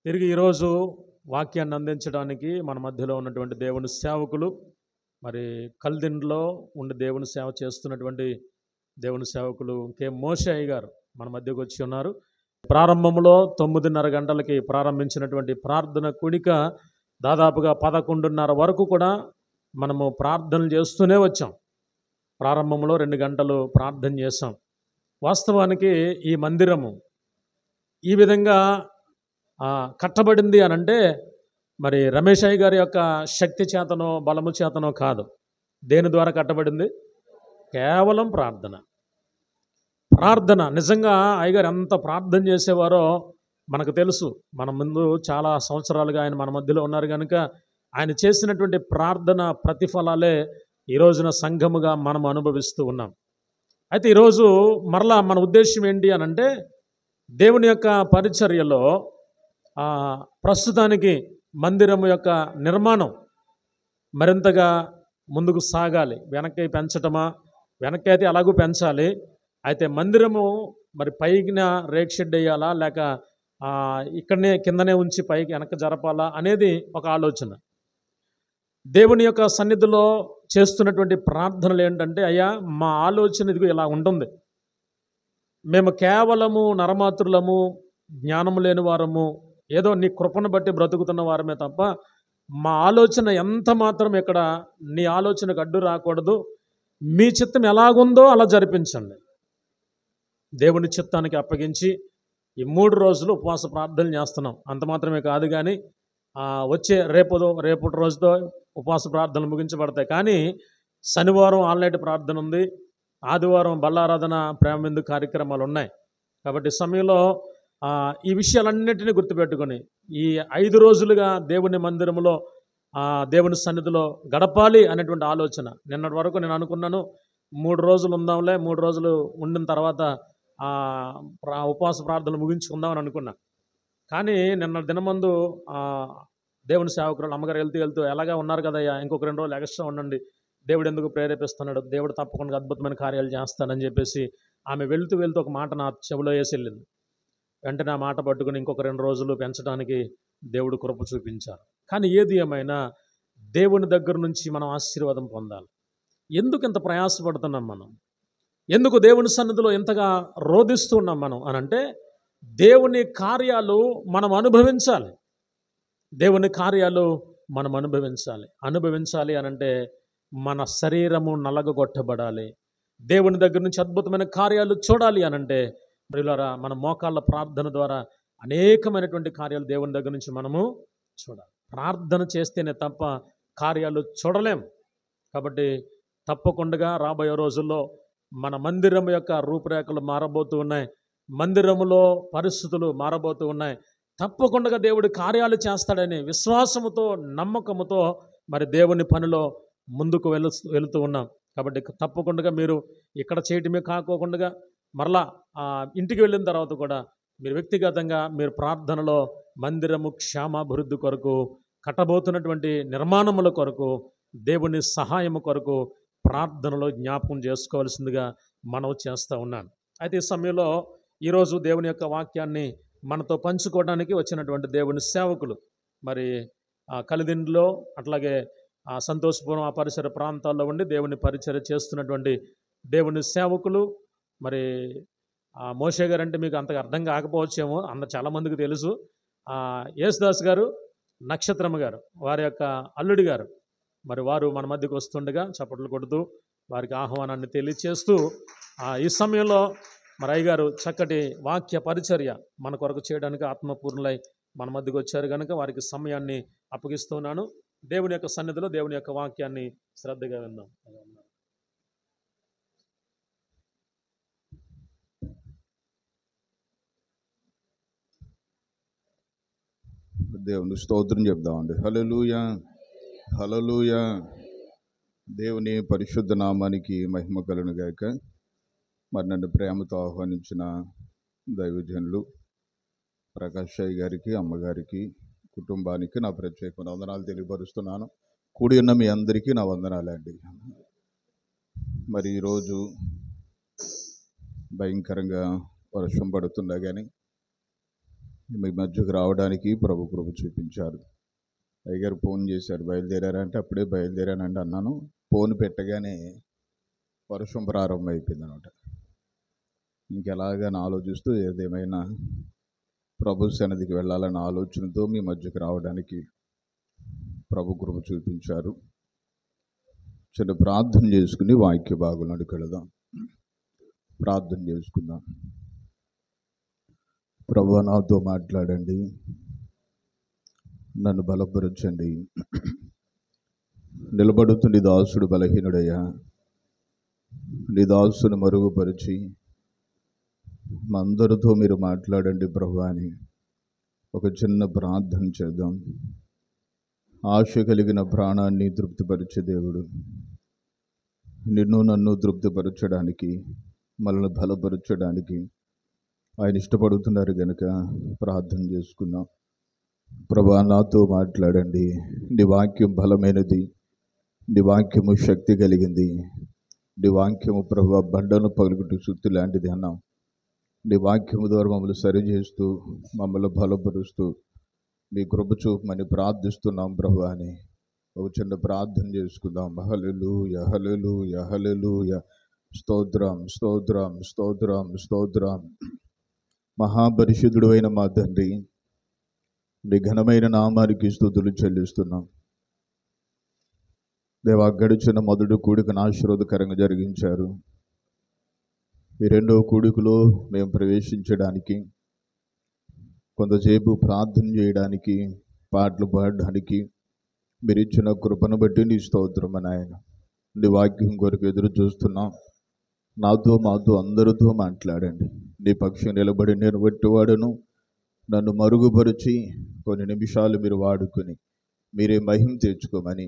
తిరిగి ఈరోజు వాక్యాన్ని అందించడానికి మన మధ్యలో ఉన్నటువంటి దేవుని సేవకులు, మరి కల్దిండ్లో ఉండి దేవుని సేవ చేస్తున్నటువంటి దేవుని సేవకులు కె మోషయ్య గారు మన మధ్యకు వచ్చి ఉన్నారు. ప్రారంభంలో 9:30 గంటలకి ప్రారంభించినటువంటి ప్రార్థన కూడిక దాదాపుగా 11:30 వరకు కూడా మనము ప్రార్థనలు చేస్తూనే వచ్చాం. ప్రారంభంలో 2 గంటలు ప్రార్థన చేశాం. వాస్తవానికి ఈ మందిరము ఈ విధంగా కట్టబడింది అనంటే మరి రమేష్ అయ్య గారి యొక్క శక్తి చేతనో బలము చేతనో కాదు. దేని ద్వారా కట్టబడింది? కేవలం ప్రార్థన. నిజంగా అయ్యగారు ఎంత ప్రార్థన చేసేవారో మనకు తెలుసు. మన ముందు చాలా సంవత్సరాలుగా ఆయన మన మధ్యలో ఉన్నారు కనుక ఆయన చేసినటువంటి ప్రార్థన ప్రతిఫలాలే ఈ రోజున సంఘముగా మనం అనుభవిస్తూ ఉన్నాం. అయితే ఈరోజు మరలా మన ఉద్దేశం ఏంటి అనంటే దేవుని యొక్క పరిచర్యలో ప్రస్తుతానికి మందిరము యొక్క నిర్మాణం మరింతగా ముందుకు సాగాలి. వెనక్కి పెంచటమా? వెనక్కి అయితే అలాగూ పెంచాలి. అయితే మందిరము మరి పైకిన రేక్ షెడ్ వేయాలా, లేక ఇక్కడనే కిందనే ఉంచి పైకి వెనక్కి జరపాలా అనేది ఒక ఆలోచన. దేవుని యొక్క సన్నిధిలో చేస్తున్నటువంటి ప్రార్థనలు ఏంటంటే, అయ్యా మా ఆలోచన ఇదిగో ఇలా ఉంటుంది. మేము కేవలము నరమాతృలము, జ్ఞానము లేని వారము, ఏదో నీ కృపను బట్టి బ్రతుకుతున్న వారమే తప్ప మా ఆలోచన ఎంత మాత్రం ఇక్కడ నీ ఆలోచనకు అడ్డు రాకూడదు. మీ చిత్తం ఎలాగుందో అలా జరిపించండి. దేవుని చిత్తానికి అప్పగించి ఈ 3 రోజులు ఉపవాస ప్రార్థనలు చేస్తున్నాం. అంత మాత్రమే కాదు, కానీ వచ్చే రేపటి రోజుతో ఉపవాస ప్రార్థనలు ముగించబడతాయి. కానీ శనివారం ఆల్నైట్ ప్రార్థన ఉంది, ఆదివారం బల్లారాధన ప్రేమ విందు కార్యక్రమాలు ఉన్నాయి. కాబట్టి సమయంలో ఈ విషయాలన్నింటినీ గుర్తుపెట్టుకొని ఈ 5 రోజులుగా దేవుని మందిరంలో దేవుని సన్నిధిలో గడపాలి అనేటువంటి ఆలోచన. నిన్నటి వరకు నేను అనుకున్నాను 3 రోజులు ఉందాంలే, 3 రోజులు ఉండిన తర్వాత ఉపవాస ప్రార్థనలు ముగించుకుందామని అనుకున్నా. కానీ నిన్న దినమందు దేవుని సేవకులు అమ్మగారు వెళ్తూ ఎలాగా ఉన్నారు కదయ్యా, ఇంకొక 2 రోజులు ఎక్స్ట్రా ఉండండి, దేవుడు ఎందుకు ప్రేరేపిస్తున్నాడు, దేవుడు తప్పకుండా అద్భుతమైన కార్యాలు చేస్తాడని చెప్పేసి ఆమె వెళ్తూ ఒక మాట నా చెవిలో వేసి వెళ్ళింది. వెంటనే ఆ మాట పట్టుకుని ఇంకొక 2 రోజులు పెంచడానికి దేవుడు కృప చూపించారు. కానీ ఏది ఏమైనా దేవుని దగ్గర నుంచి మనం ఆశీర్వాదం పొందాలి. ఎందుకు ఇంత ప్రయాసపడుతున్నాం మనం? ఎందుకు దేవుని సన్నిధిలో ఇంతగా రోధిస్తూ ఉన్నాం మనం అనంటే, దేవుని కార్యాలు మనం అనుభవించాలి. దేవుని కార్యాలు మనం అనుభవించాలి అనంటే మన శరీరము నలగగొట్టబడాలి. దేవుని దగ్గర నుంచి అద్భుతమైన కార్యాలు చూడాలి అనంటే ప్రియులారా, మన మోకాళ్ళ ప్రార్థన ద్వారా అనేకమైనటువంటి కార్యాలు దేవుని దగ్గర నుంచి మనము చూడాలి. ప్రార్థన చేస్తేనే తప్ప కార్యాలు చూడలేం. కాబట్టి తప్పకుండా రాబోయే రోజుల్లో మన మందిరం యొక్క రూపురేఖలు మారబోతూ ఉన్నాయి. మందిరములో పరిస్థితులు మారబోతూ ఉన్నాయి. తప్పకుండా దేవుడు కార్యాలు చేస్తాడని విశ్వాసముతో, నమ్మకముతో మరి దేవుని పనిలో ముందుకు వెళుతూ ఉన్నాం. కాబట్టి తప్పకుండా మీరు ఇక్కడ చేయటమే కాకోకుండా మరలా ఇంటికి వెళ్ళిన తర్వాత కూడా మీరు వ్యక్తిగతంగా మీరు ప్రార్థనలో మందిరము క్షేమాభివృద్ధి కొరకు, కట్టబోతున్నటువంటి నిర్మాణముల కొరకు, దేవుని సహాయము కొరకు ప్రార్థనలో జ్ఞాపకం చేసుకోవాల్సిందిగా మనవి చేస్తూ ఉన్నాను. అయితే ఈ సమయంలో ఈరోజు దేవుని యొక్క వాక్యాన్ని మనతో పంచుకోవడానికి వచ్చినటువంటి దేవుని సేవకులు మరి కలిదిండ్లో, అట్లాగే సంతోషపురం పరిసర ప్రాంతాల్లో ఉండి దేవుని పరిచర్య చేస్తున్నటువంటి దేవుని సేవకులు. మరి మోషే గారు అంటే మీకు అంతగా అర్థం కాకపోవచ్చేమో, చాలామందికి తెలుసు. యేసుదాస్ గారు, నక్షత్రమ్మ గారు, వారి యొక్క అల్లుడి గారు, మరి వారు మన మధ్యకు వస్తుండగా చప్పట్లు కొడుతూ వారికి ఆహ్వానాన్ని తెలియచేస్తూ ఈ సమయంలో మరి అయ్యగారు చక్కటి వాక్య పరిచర్య మన కొరకు చేయడానికి ఆత్మపూర్ణులై మన మధ్యకు వచ్చారు కనుక వారికి సమయాన్ని అప్పగిస్తున్నాను. దేవుని యొక్క సన్నిధిలో దేవుని యొక్క వాక్యాన్ని శ్రద్ధగా విందాం. దేవుని స్తోత్రం చెప్దామండి. హల్లెలూయా, హల్లెలూయా. దేవుని పరిశుద్ధ నామానికి మహిమ కలుగును గాక. మరి నన్ను ప్రేమతో ఆహ్వానించిన దైవజనులు ప్రకాష్ అయ్య గారికి, అమ్మగారికి, కుటుంబానికి నా ప్రత్యేకమైన వందనాలు తెలియపరుస్తున్నాను. కూడి ఉన్న మీ అందరికీ నా వందనాలండి. మరి ఈరోజు భయంకరంగా వర్షం పడుతున్నా కానీ మీ మధ్యకు రావడానికి ప్రభు కృప చూపించారు. అయ్యగారు ఫోన్ చేశారు, బయలుదేరారంటే అప్పుడే బయలుదేరానంటే అన్నాను. ఫోన్ పెట్టగానే వర్షం ప్రారంభం అయిపోయింది అనమాట. ఇంకెలాగని ఆలోచిస్తూ ఏదేమైనా ప్రభు సన్నిధికి వెళ్ళాలన్న ఆలోచనతో మీ మధ్యకు రావడానికి ప్రభు కృప చూపించారు. చిన్న ప్రార్థన చేసుకుని వాక్య భాగంలోకి వెళదాం. ప్రార్థన చేసుకుందాం. ప్రభువా, నాతో మాట్లాడండి, నన్ను బలపరచండి. నిలబడుతున్న నీ దాసుడు బలహీనుడయ్యా, నీ దాసును మరుగుపరిచి మా అందరితో మీరు మాట్లాడండి ప్రభువా అని ఒక చిన్న ప్రార్థన చేద్దాం. ఆశ కలిగిన ప్రాణాన్ని తృప్తిపరిచే దేవుడు, నిన్ను నన్ను తృప్తిపరచడానికి, మనల్ని బలపరచడానికి ఆయన ఇష్టపడుతున్నారు కనుక ప్రార్థన చేసుకుందాం. ప్రభువా, నాతో మాట్లాడండి. నీ వాక్యం బలమైనది, నీ వాక్యము శక్తి కలిగింది. నీ వాక్యము ప్రభువా బండను పలుకుటూ సుత్తి లాంటిది అన్నాం. నీ వాక్యము ద్వారా మమ్మల్ని సరిచేస్తూ మమ్మల్ని బలపరుస్తూ మీ కృప చూపమని ప్రార్థిస్తున్నాం ప్రభువా అని ఒక చిన్న ప్రార్థన చేసుకుందాం. హల్లెలూయా, హల్లెలూయా, హల్లెలూయా. స్తోత్రం, స్తోత్రం, స్తోత్రం, స్తోత్రం. మహాపరిశుద్ధుడు అయిన మా తండ్రి, నీ ఘనమైన నామానికి స్తుతులు చెల్లిస్తున్నాం. దేవా, గడిచిన మొదటి కూడికను ఆశీర్వాదకరంగా జరిగించారు. ఈ రెండవ కూడికలో మేము ప్రవేశించడానికి, కొంతసేపు ప్రార్థన చేయడానికి, పాటలు పాడడానికి మీరు ఇచ్చిన కృపను బట్టి నీ స్తోత్రం నాయన. నీ వాక్యం కొరకు ఎదురు చూస్తున్నాం. నాతో మాతో అందరితో మాట్లాడండి. నీ పక్షం నిలబడి నేను పెట్టేవాడును, నన్ను మరుగుపరిచి కొన్ని నిమిషాలు మీరు వాడుకొని మీరే మహిమ తెచ్చుకోమని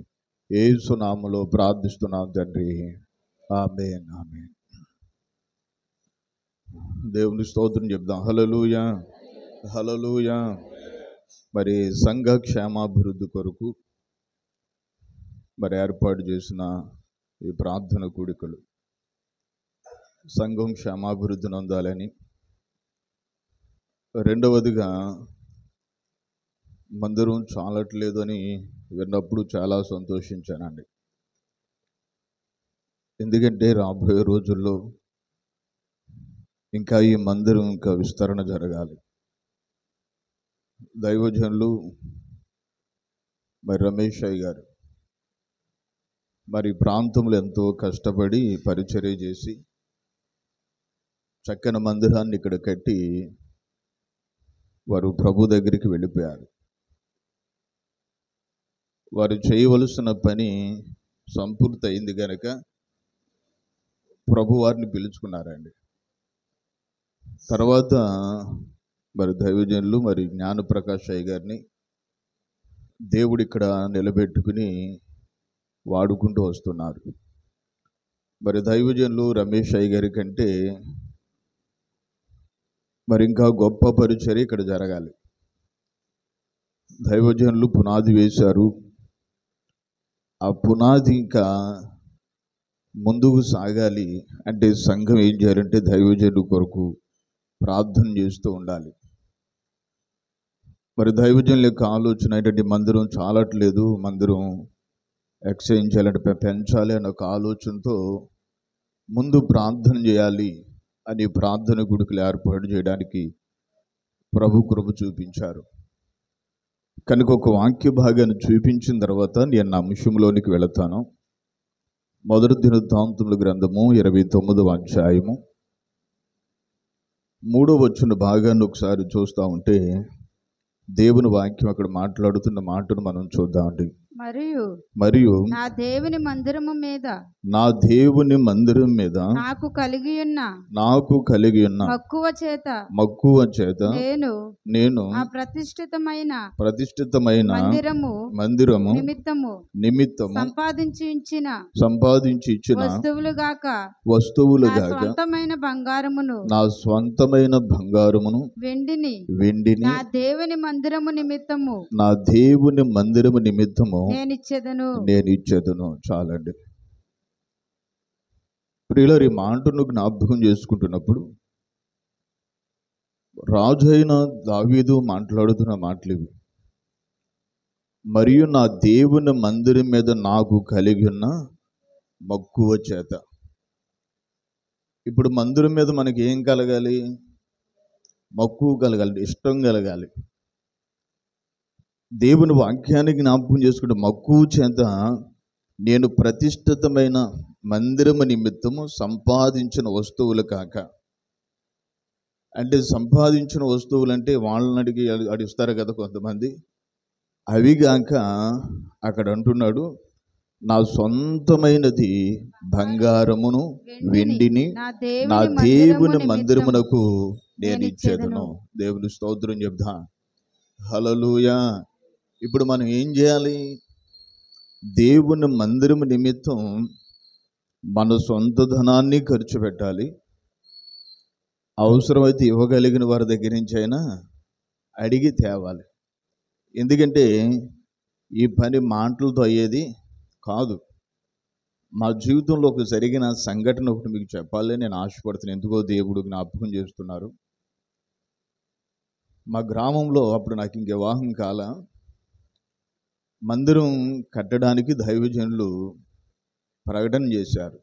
యేసు నామములో ప్రార్థిస్తున్నాం తండ్రి. ఆమేన్, ఆమేన్. దేవుని స్తోత్రం చెప్దాం. హల్లెలూయా, హల్లెలూయా. మరి సంఘ క్షేమాభివృద్ధి కొరకు మరి ఏర్పాటు చేసిన ఈ ప్రార్థన కూడికలు సంఘం క్షేమాభివృద్ధి నొందాలని, రెండవదిగా మందిరం చాలట్లేదు అని విన్నప్పుడు చాలా సంతోషించానండి. ఎందుకంటే రాబోయే రోజుల్లో ఇంకా ఈ మందిరం ఇంకా విస్తరణ జరగాలి. దైవజనులు మరి రమేష్ అయ్య గారు మరి ప్రాంతంలో ఎంతో కష్టపడి పరిచర్య చేసి చక్కని మందిరాన్ని ఇక్కడ కట్టి వారు ప్రభు దగ్గరికి వెళ్ళిపోయారు. వారు చేయవలసిన పని సంపూర్తి అయింది కనుక ప్రభు వారిని పిలుచుకున్నారండి. తర్వాత మరి దైవజనులు మరి జ్ఞానప్రకాష్ అయ్య గారిని దేవుడు ఇక్కడ నిలబెట్టుకుని వాడుకుంటూ వస్తున్నారు. మరి దైవజనులు రమేష్ అయ్య గారి కంటే మరి ఇంకా గొప్ప పరిచర్య ఇక్కడ జరగాలి. దైవజనులు పునాది వేశారు. ఆ పునాది ఇంకా ముందుకు సాగాలి అంటే సంఘం ఏం చేయాలంటే దైవజనుల కొరకు ప్రార్థన చేస్తూ ఉండాలి. మరి దైవజనుల యొక్క ఆలోచన ఏంటంటే మందిరం చాలట్లేదు, మందిరం ఎక్స్చేంజ్ చేయాలంటే పెంచాలి అన్న ఒక ఆలోచనతో ముందు ప్రార్థన చేయాలి అని ప్రార్థన గుడికలు ఏర్పాటు చేయడానికి ప్రభు కృప చూపించారు. కనుక ఒక వాక్య భాగాన్ని చూపించిన తర్వాత నేను అంశంలోనికి వెళతాను. మొదటి దినవృత్తాంతముల గ్రంథము 29వ అధ్యాయము 3వ వచన భాగాన్ని ఒకసారి చూస్తూ ఉంటే దేవుని వాక్యం అక్కడ మాట్లాడుతున్న మాటను మనం చూద్దామండి. మరియు నా దేవుని మందిరము మీద నాకు కలిగి ఉన్న మక్కువ చేత నేను ఆ ప్రతిష్ఠితమైన మందిరము నిమిత్తము సంపాదించి ఇచ్చిన వస్తువులుగాక నా స్వంతమైన బంగారమును వెండిని నా దేవుని మందిరము నిమిత్తము నేను ఇచ్చేదను. చాలండి. ప్రియులారా, ఈ మాటను జ్ఞాపకం చేసుకుంటున్నప్పుడు రాజు అయిన దావీదు మాట్లాడుతున్న మాటలు ఇవి. మరియు నా దేవుని మందిరం మీద నాకు కలిగి ఉన్న మక్కువ చేత. ఇప్పుడు మందిరం మీద మనకి ఏం కలగాలి? మక్కువ కలగాలి, ఇష్టం కలగాలి. దేవుని వాక్యానికి జ్ఞాపకం చేసుకుంటే మక్కువ చేత నేను ప్రతిష్ఠితమైన మందిరము నిమిత్తము సంపాదించిన వస్తువులు కాక, అంటే సంపాదించిన వస్తువులు అంటే వాళ్ళని అడిగిస్తారు కదా కొంతమంది, అవి కాక అక్కడ అంటున్నాడు, నా సొంతమైనది బంగారమును వెండిని నా దేవుని మందిరమునకు నేను ఇచ్చేదను. దేవుని స్తోత్రం చెప్తా. హల్లెలూయా. ఇప్పుడు మనం ఏం చేయాలి? దేవుని మందిరము నిమిత్తం మన సొంత ధనాన్ని ఖర్చు పెట్టాలి. అవసరమైతే ఇవ్వగలిగిన వారి దగ్గర నుంచి అయినా అడిగి తేవాలి. ఎందుకంటే ఈ పని మాటలతో అయ్యేది కాదు. మా జీవితంలో ఒక జరిగిన సంఘటన ఒకటి మీకు చెప్పాలని నేను ఆశపడుతున్నాను. ఎందుకో దేవుడు జ్ఞాపకం చేస్తున్నారు. మా గ్రామంలో అప్పుడు నాకు ఇంక వివాహం కాల, మందిరం కట్టడానికి దైవజనులు ప్రకటన చేశారు.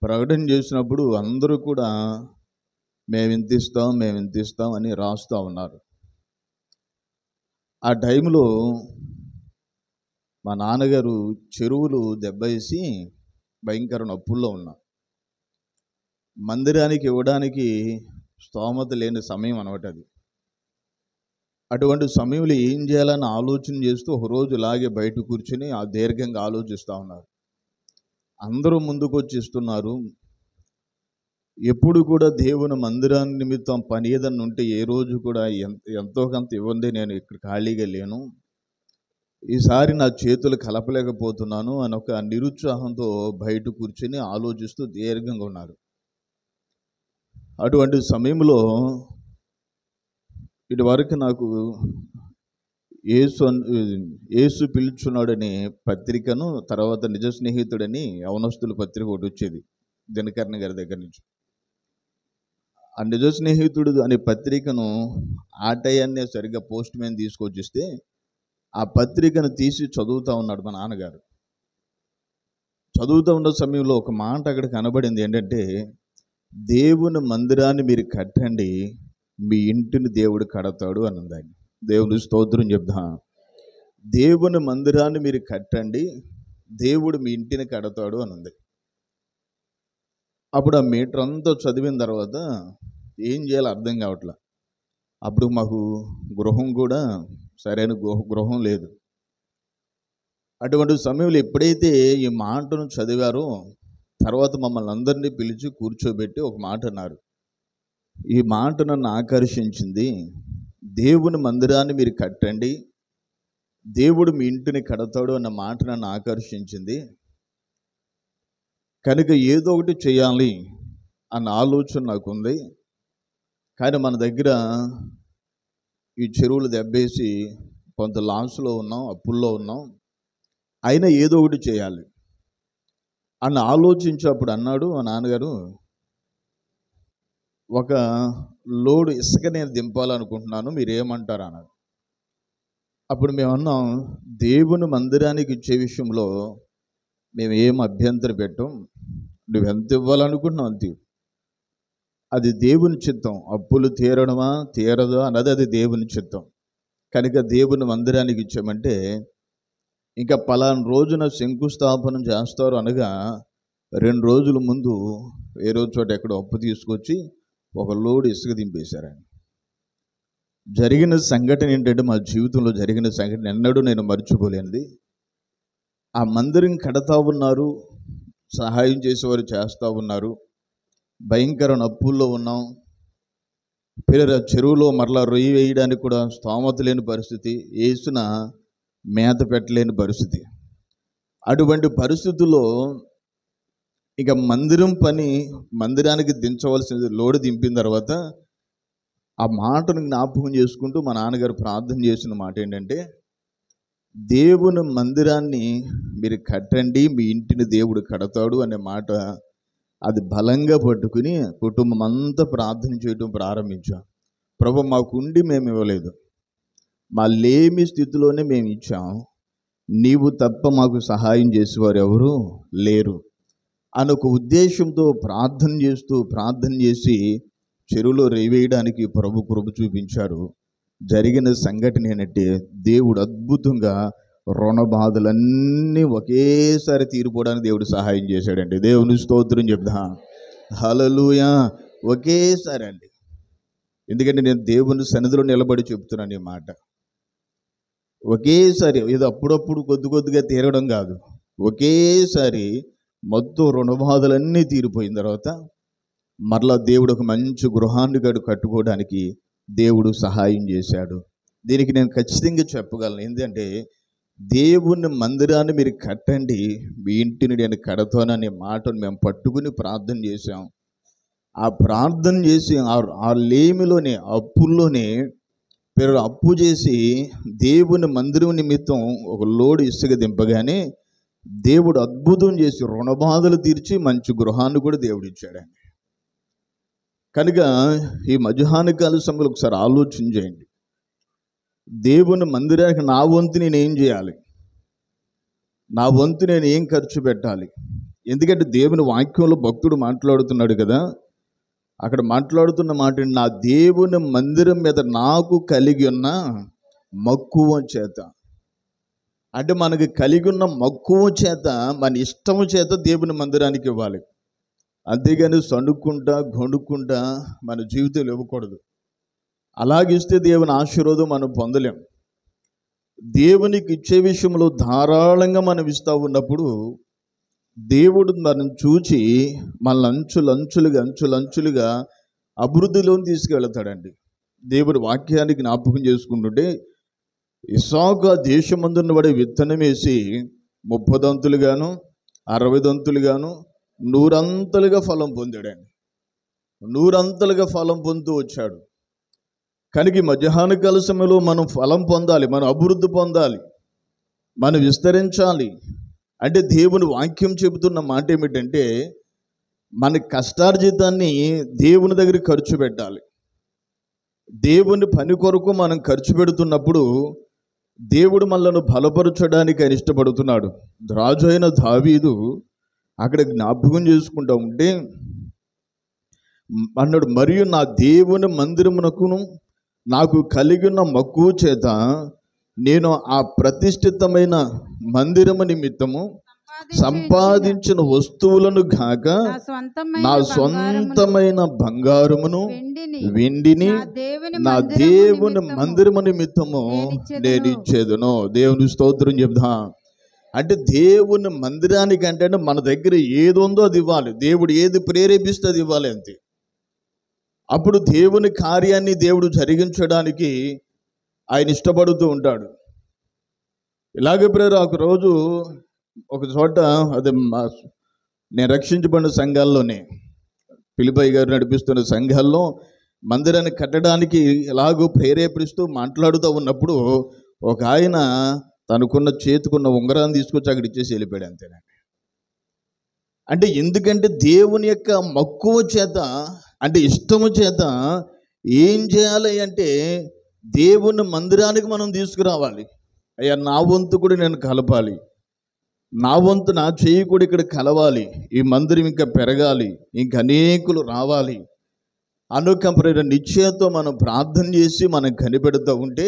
ప్రకటన చేసినప్పుడు అందరూ కూడా మేము ఇంత ఇస్తాం అని రాస్తూ ఉన్నారు. ఆ టైంలో మా నాన్నగారు చెరువులు దెబ్బేసి భయంకర అప్పుల్లో ఉన్నారు. మందిరానికి ఇవ్వడానికి స్తోమత లేని సమయం అనమాట అది. అటువంటి సమయంలో ఏం చేయాలని ఆలోచన చేస్తూ ఒకరోజు ఇలాగే బయట కూర్చొని ఆ దీర్ఘంగా ఆలోచిస్తూ ఉన్నారు. అందరూ ముందుకు వచ్చి ఇస్తున్నారు. ఎప్పుడు కూడా దేవుని మందిరాన్ని నిమిత్తం పని ఏదన్నా ఉంటే ఏ రోజు కూడా ఎంతో కొంత ఇవ్వండి, నేను ఇక్కడ ఖాళీగా లేను, ఈసారి నా చేతులు కలపలేకపోతున్నాను అని ఒక నిరుత్సాహంతో బయట కూర్చొని ఆలోచిస్తూ దీర్ఘంగా ఉన్నారు. అటువంటి సమయంలో ఇటువరకు నాకు యేసు పిలుచున్నాడని పత్రికను, తర్వాత నిజ స్నేహితుడని యవనస్తుల పత్రిక ఒకటి వచ్చేది దినకరణ గారి దగ్గర నుంచి. ఆ నిజ స్నేహితుడు అనే పత్రికను ఆ టయాన్నే సరిగ్గా పోస్ట్ మ్యాన్ తీసుకొచ్చిస్తే ఆ పత్రికను తీసి చదువుతూ ఉన్నాడు మా నాన్నగారు. చదువుతూ ఉన్న సమయంలో ఒక మాట అక్కడ కనబడింది. ఏంటంటే, దేవుని మందిరాన్ని మీరు కట్టండి, మీ ఇంటిని దేవుడు కడతాడు అని ఉంది. దేవుని స్తోత్రం చెప్తా. దేవుని మందిరాన్ని మీరు కట్టండి, దేవుడు మీ ఇంటిని కడతాడు అని ఉంది. అప్పుడు ఆ మీటర్ అంతా చదివిన తర్వాత ఏం చేయాలో అర్థం కావట్లా. అప్పుడు మాకు గృహం కూడా సరైన గృహం లేదు. అటువంటి సమయంలో ఎప్పుడైతే ఈ మాటను చదివారో తర్వాత మమ్మల్ని అందరినీ పిలిచి కూర్చోబెట్టి ఒక మాట అన్నారు. ఈ మాట నన్ను ఆకర్షించింది. దేవుని మందిరాన్ని మీరు కట్టండి, దేవుడు మీ ఇంటిని కడతాడు అన్న మాట నన్ను ఆకర్షించింది. కనుక ఏదో ఒకటి చేయాలి అన్న ఆలోచన నాకుంది. కానీ మన దగ్గర ఈ చెరువులు దెబ్బేసి కొంత లాస్లో ఉన్నాం, అప్పుల్లో ఉన్నాం, అయినా ఏదో ఒకటి చేయాలి అని ఆలోచించేప్పుడు అన్నాడు మా నాన్నగారు, ఒక లోడు ఇసుక నేను దింపాలనుకుంటున్నాను, మీరు ఏమంటారు అన్నారు. అప్పుడు మేము అన్నాం, దేవుని మందిరానికి ఇచ్చే విషయంలో మేము ఏం అభ్యంతరం పెట్టాం, నువ్వు ఎంత ఇవ్వాలనుకుంటున్నావు అంతే, అది దేవుని చిత్తం. అప్పులు తీరడమా తీరదా అన్నది అది దేవుని చిత్తం. కనుక దేవుని మందిరానికి ఇచ్చామంటే ఇంకా పలానా రోజున శంకుస్థాపనం చేస్తారు అనగా 2 రోజుల ముందు వేరే చోట ఎక్కడో అప్పు తీసుకొచ్చి ఒక లోడు ఇసుక దింపేశారని. జరిగిన సంఘటన ఏంటంటే, మా జీవితంలో జరిగిన సంఘటన ఎన్నడూ నేను మర్చిపోలేనిది. ఆ మందిరం కడతా ఉన్నారు, సహాయం చేసేవారు చేస్తూ ఉన్నారు, భయంకర అప్పుల్లో ఉన్నాం, పిల్లల చెరువులో మరలా రొయ్యి వేయడానికి కూడా స్తోమత లేని పరిస్థితి, వేసిన మేత పెట్టలేని పరిస్థితి. అటువంటి పరిస్థితుల్లో ఇక మందిరానికి దించవలసిన లోడు దింపిన తర్వాత ఆ మాటను జ్ఞాపకం చేసుకుంటూ మా నాన్నగారు ప్రార్థన చేసిన మాట ఏంటంటే, దేవుని మందిరాన్ని మీరు కట్టండి, మీ ఇంటిని దేవుడు కడతాడు అనే మాట అది బలంగా పట్టుకుని కుటుంబం అంతా ప్రార్థన చేయటం ప్రారంభించాం. ప్రభు మాకుండి మేము ఇవ్వలేదు, మా లేమి స్థితిలోనే మేము ఇచ్చాం, నీవు తప్ప మాకు సహాయం చేసేవారు ఎవరు లేరు అని ఒక ఉద్దేశంతో ప్రార్థన చేసి చెరువులో రేవేయడానికి ప్రభు కృప చూపించారు. జరిగిన సంఘటన ఏంటంటే దేవుడు అద్భుతంగా రుణ బాధలన్నీ ఒకేసారి తీరిపోవడానికి దేవుడు సహాయం చేశాడండి. దేవుని స్తోత్రం చెప్తా. హల్లెలూయా. ఒకేసారి అండి. ఎందుకంటే నేను దేవుని సన్నిధిలో నిలబడి చెప్తున్నాను ఈ మాట. ఒకేసారి, ఏదో అప్పుడప్పుడు కొద్దిగా తీరడం కాదు, ఒకేసారి మొత్తం రుణ బాధలన్నీ తీరిపోయిన తర్వాత మరలా దేవుడు ఒక మంచి గృహాన్ని కట్టుకోవడానికి దేవుడు సహాయం చేశాడు. దీనికి నేను ఖచ్చితంగా చెప్పగలను. ఏంటంటే దేవుని మందిరాన్ని మీరు కట్టండి, మీ ఇంటిని నేను కడతాననే మాటను మేము పట్టుకుని ప్రార్థన చేశాం. ఆ ప్రార్థన చేసి ఆ లేమిలోనే, అప్పుల్లోనే అప్పు చేసి దేవుని మందిరం నిమిత్తం ఒక లోడు ఇసుక దింపగానే దేవుడు అద్భుతం చేసి రుణబాధలు తీర్చి మంచి గృహాన్ని కూడా దేవుడు ఇచ్చాడండి. కనుక ఈ మధ్యాహ్న కాల సమయంలో ఒకసారి ఆలోచన చేయండి. దేవుని మందిరానికి నా వంతు నేను ఏం చేయాలి, నా వంతు నేను ఏం ఖర్చు పెట్టాలి? ఎందుకంటే దేవుని వాక్యంలో భక్తుడు మాట్లాడుతున్నాడు కదా, అక్కడ మాట్లాడుతున్న మాట, నా దేవుని మందిరం మీద నాకు కలిగి ఉన్న మక్కువ చేత. అంటే మనకి కలిగి ఉన్న మక్కువ చేత, మన ఇష్టము చేత దేవుని మందిరానికి ఇవ్వాలి. అంతేగాని సణుక్కుంటా గొణుక్కుంటా మన జీవితంలో ఇవ్వకూడదు. అలాగిస్తే దేవుని ఆశీర్వాదం మనం పొందలేం. దేవునికి ఇచ్చే విషయంలో ధారాళంగా మనం ఇస్తూ ఉన్నప్పుడు దేవుడు మనం చూచి మనల్ని అంచులంచులుగా అభివృద్ధిలోని తీసుకువెళతాడండి. దేవుడి వాక్యానికి జ్ఞాపకం చేసుకుంటుంటే ఇస్సాకు దేశమందున్న వాడే విత్తనం వేసి 30 దంతులుగాను 60 దంతులుగాను 100 అంతలుగా ఫలం పొందాడండి. 100 అంతలుగా ఫలం పొందుతూ వచ్చాడు. కనుక మధ్యాహ్న కాల సమయంలో మనం ఫలం పొందాలి, మనం అభివృద్ధి పొందాలి, మనం విస్తరించాలి. అంటే దేవుని వాక్యం చెబుతున్న మాట ఏమిటంటే మన కష్టార్జితాన్ని దేవుని దగ్గర ఖర్చు పెట్టాలి. దేవుని పని కొరకు మనం ఖర్చు పెడుతున్నప్పుడు దేవుడు మనల్ని బలపరచడానికి ఆయన ఇష్టపడుతున్నాడు. రాజు అయిన దావీదు అక్కడ జ్ఞాపకం చేసుకుంటూ ఉంటే అన్నాడు, మరియు నా దేవుని మందిరమునకును నాకు కలిగిన మక్కువ చేత నేను ఆ ప్రతిష్ఠితమైన మందిరము నిమిత్తము సంపాదించిన వస్తువులను గాక నా సొంతమైన బంగారమును వెండిని నా దేవుని మందిరము నిమిత్తము నేను ఇచ్చేదను. దేవుని స్తోత్రం చెప్తా. అంటే దేవుని మందిరానికి అంటే మన దగ్గర ఏది ఉందో అది ఇవ్వాలి. దేవుడు ఏది ప్రేరేపిస్తే అది ఇవ్వాలి అంతే. అప్పుడు దేవుని కార్యాన్ని దేవుడు జరిగించడానికి ఆయన ఇష్టపడుతూ ఉంటాడు. ఇలాగే ప్రేరు ఒక రోజు ఒక చోట, అదే నేను రక్షించబడిన సంఘాల్లోనే, పిలిపై గారు నడిపిస్తున్న సంఘాల్లో మందిరాన్ని కట్టడానికి ఎలాగో ప్రేరేపిస్తూ మాట్లాడుతూ ఉన్నప్పుడు ఒక ఆయన తనకున్న చేతుకున్న ఉంగరాన్ని తీసుకొచ్చి అక్కడ ఇచ్చేసి వెళ్ళిపోయాడు అంతేనండి. అంటే ఎందుకంటే దేవుని యొక్క మక్కువ చేత, అంటే ఇష్టము చేత ఏం చేయాలి అంటే దేవుని మందిరానికి మనం తీసుకురావాలి. అయ్యా నా వంతు కూడా నేను కలపాలి, నా వంతు నా చెయ్యి కూడా ఇక్కడ కలవాలి, ఈ మందిరం ఇంకా పెరగాలి, ఇంకా అనేకులు రావాలి అనుకంపరైన నిశ్చయంతో మనం ప్రార్థన చేసి మనం కనిపెడుతూ ఉంటే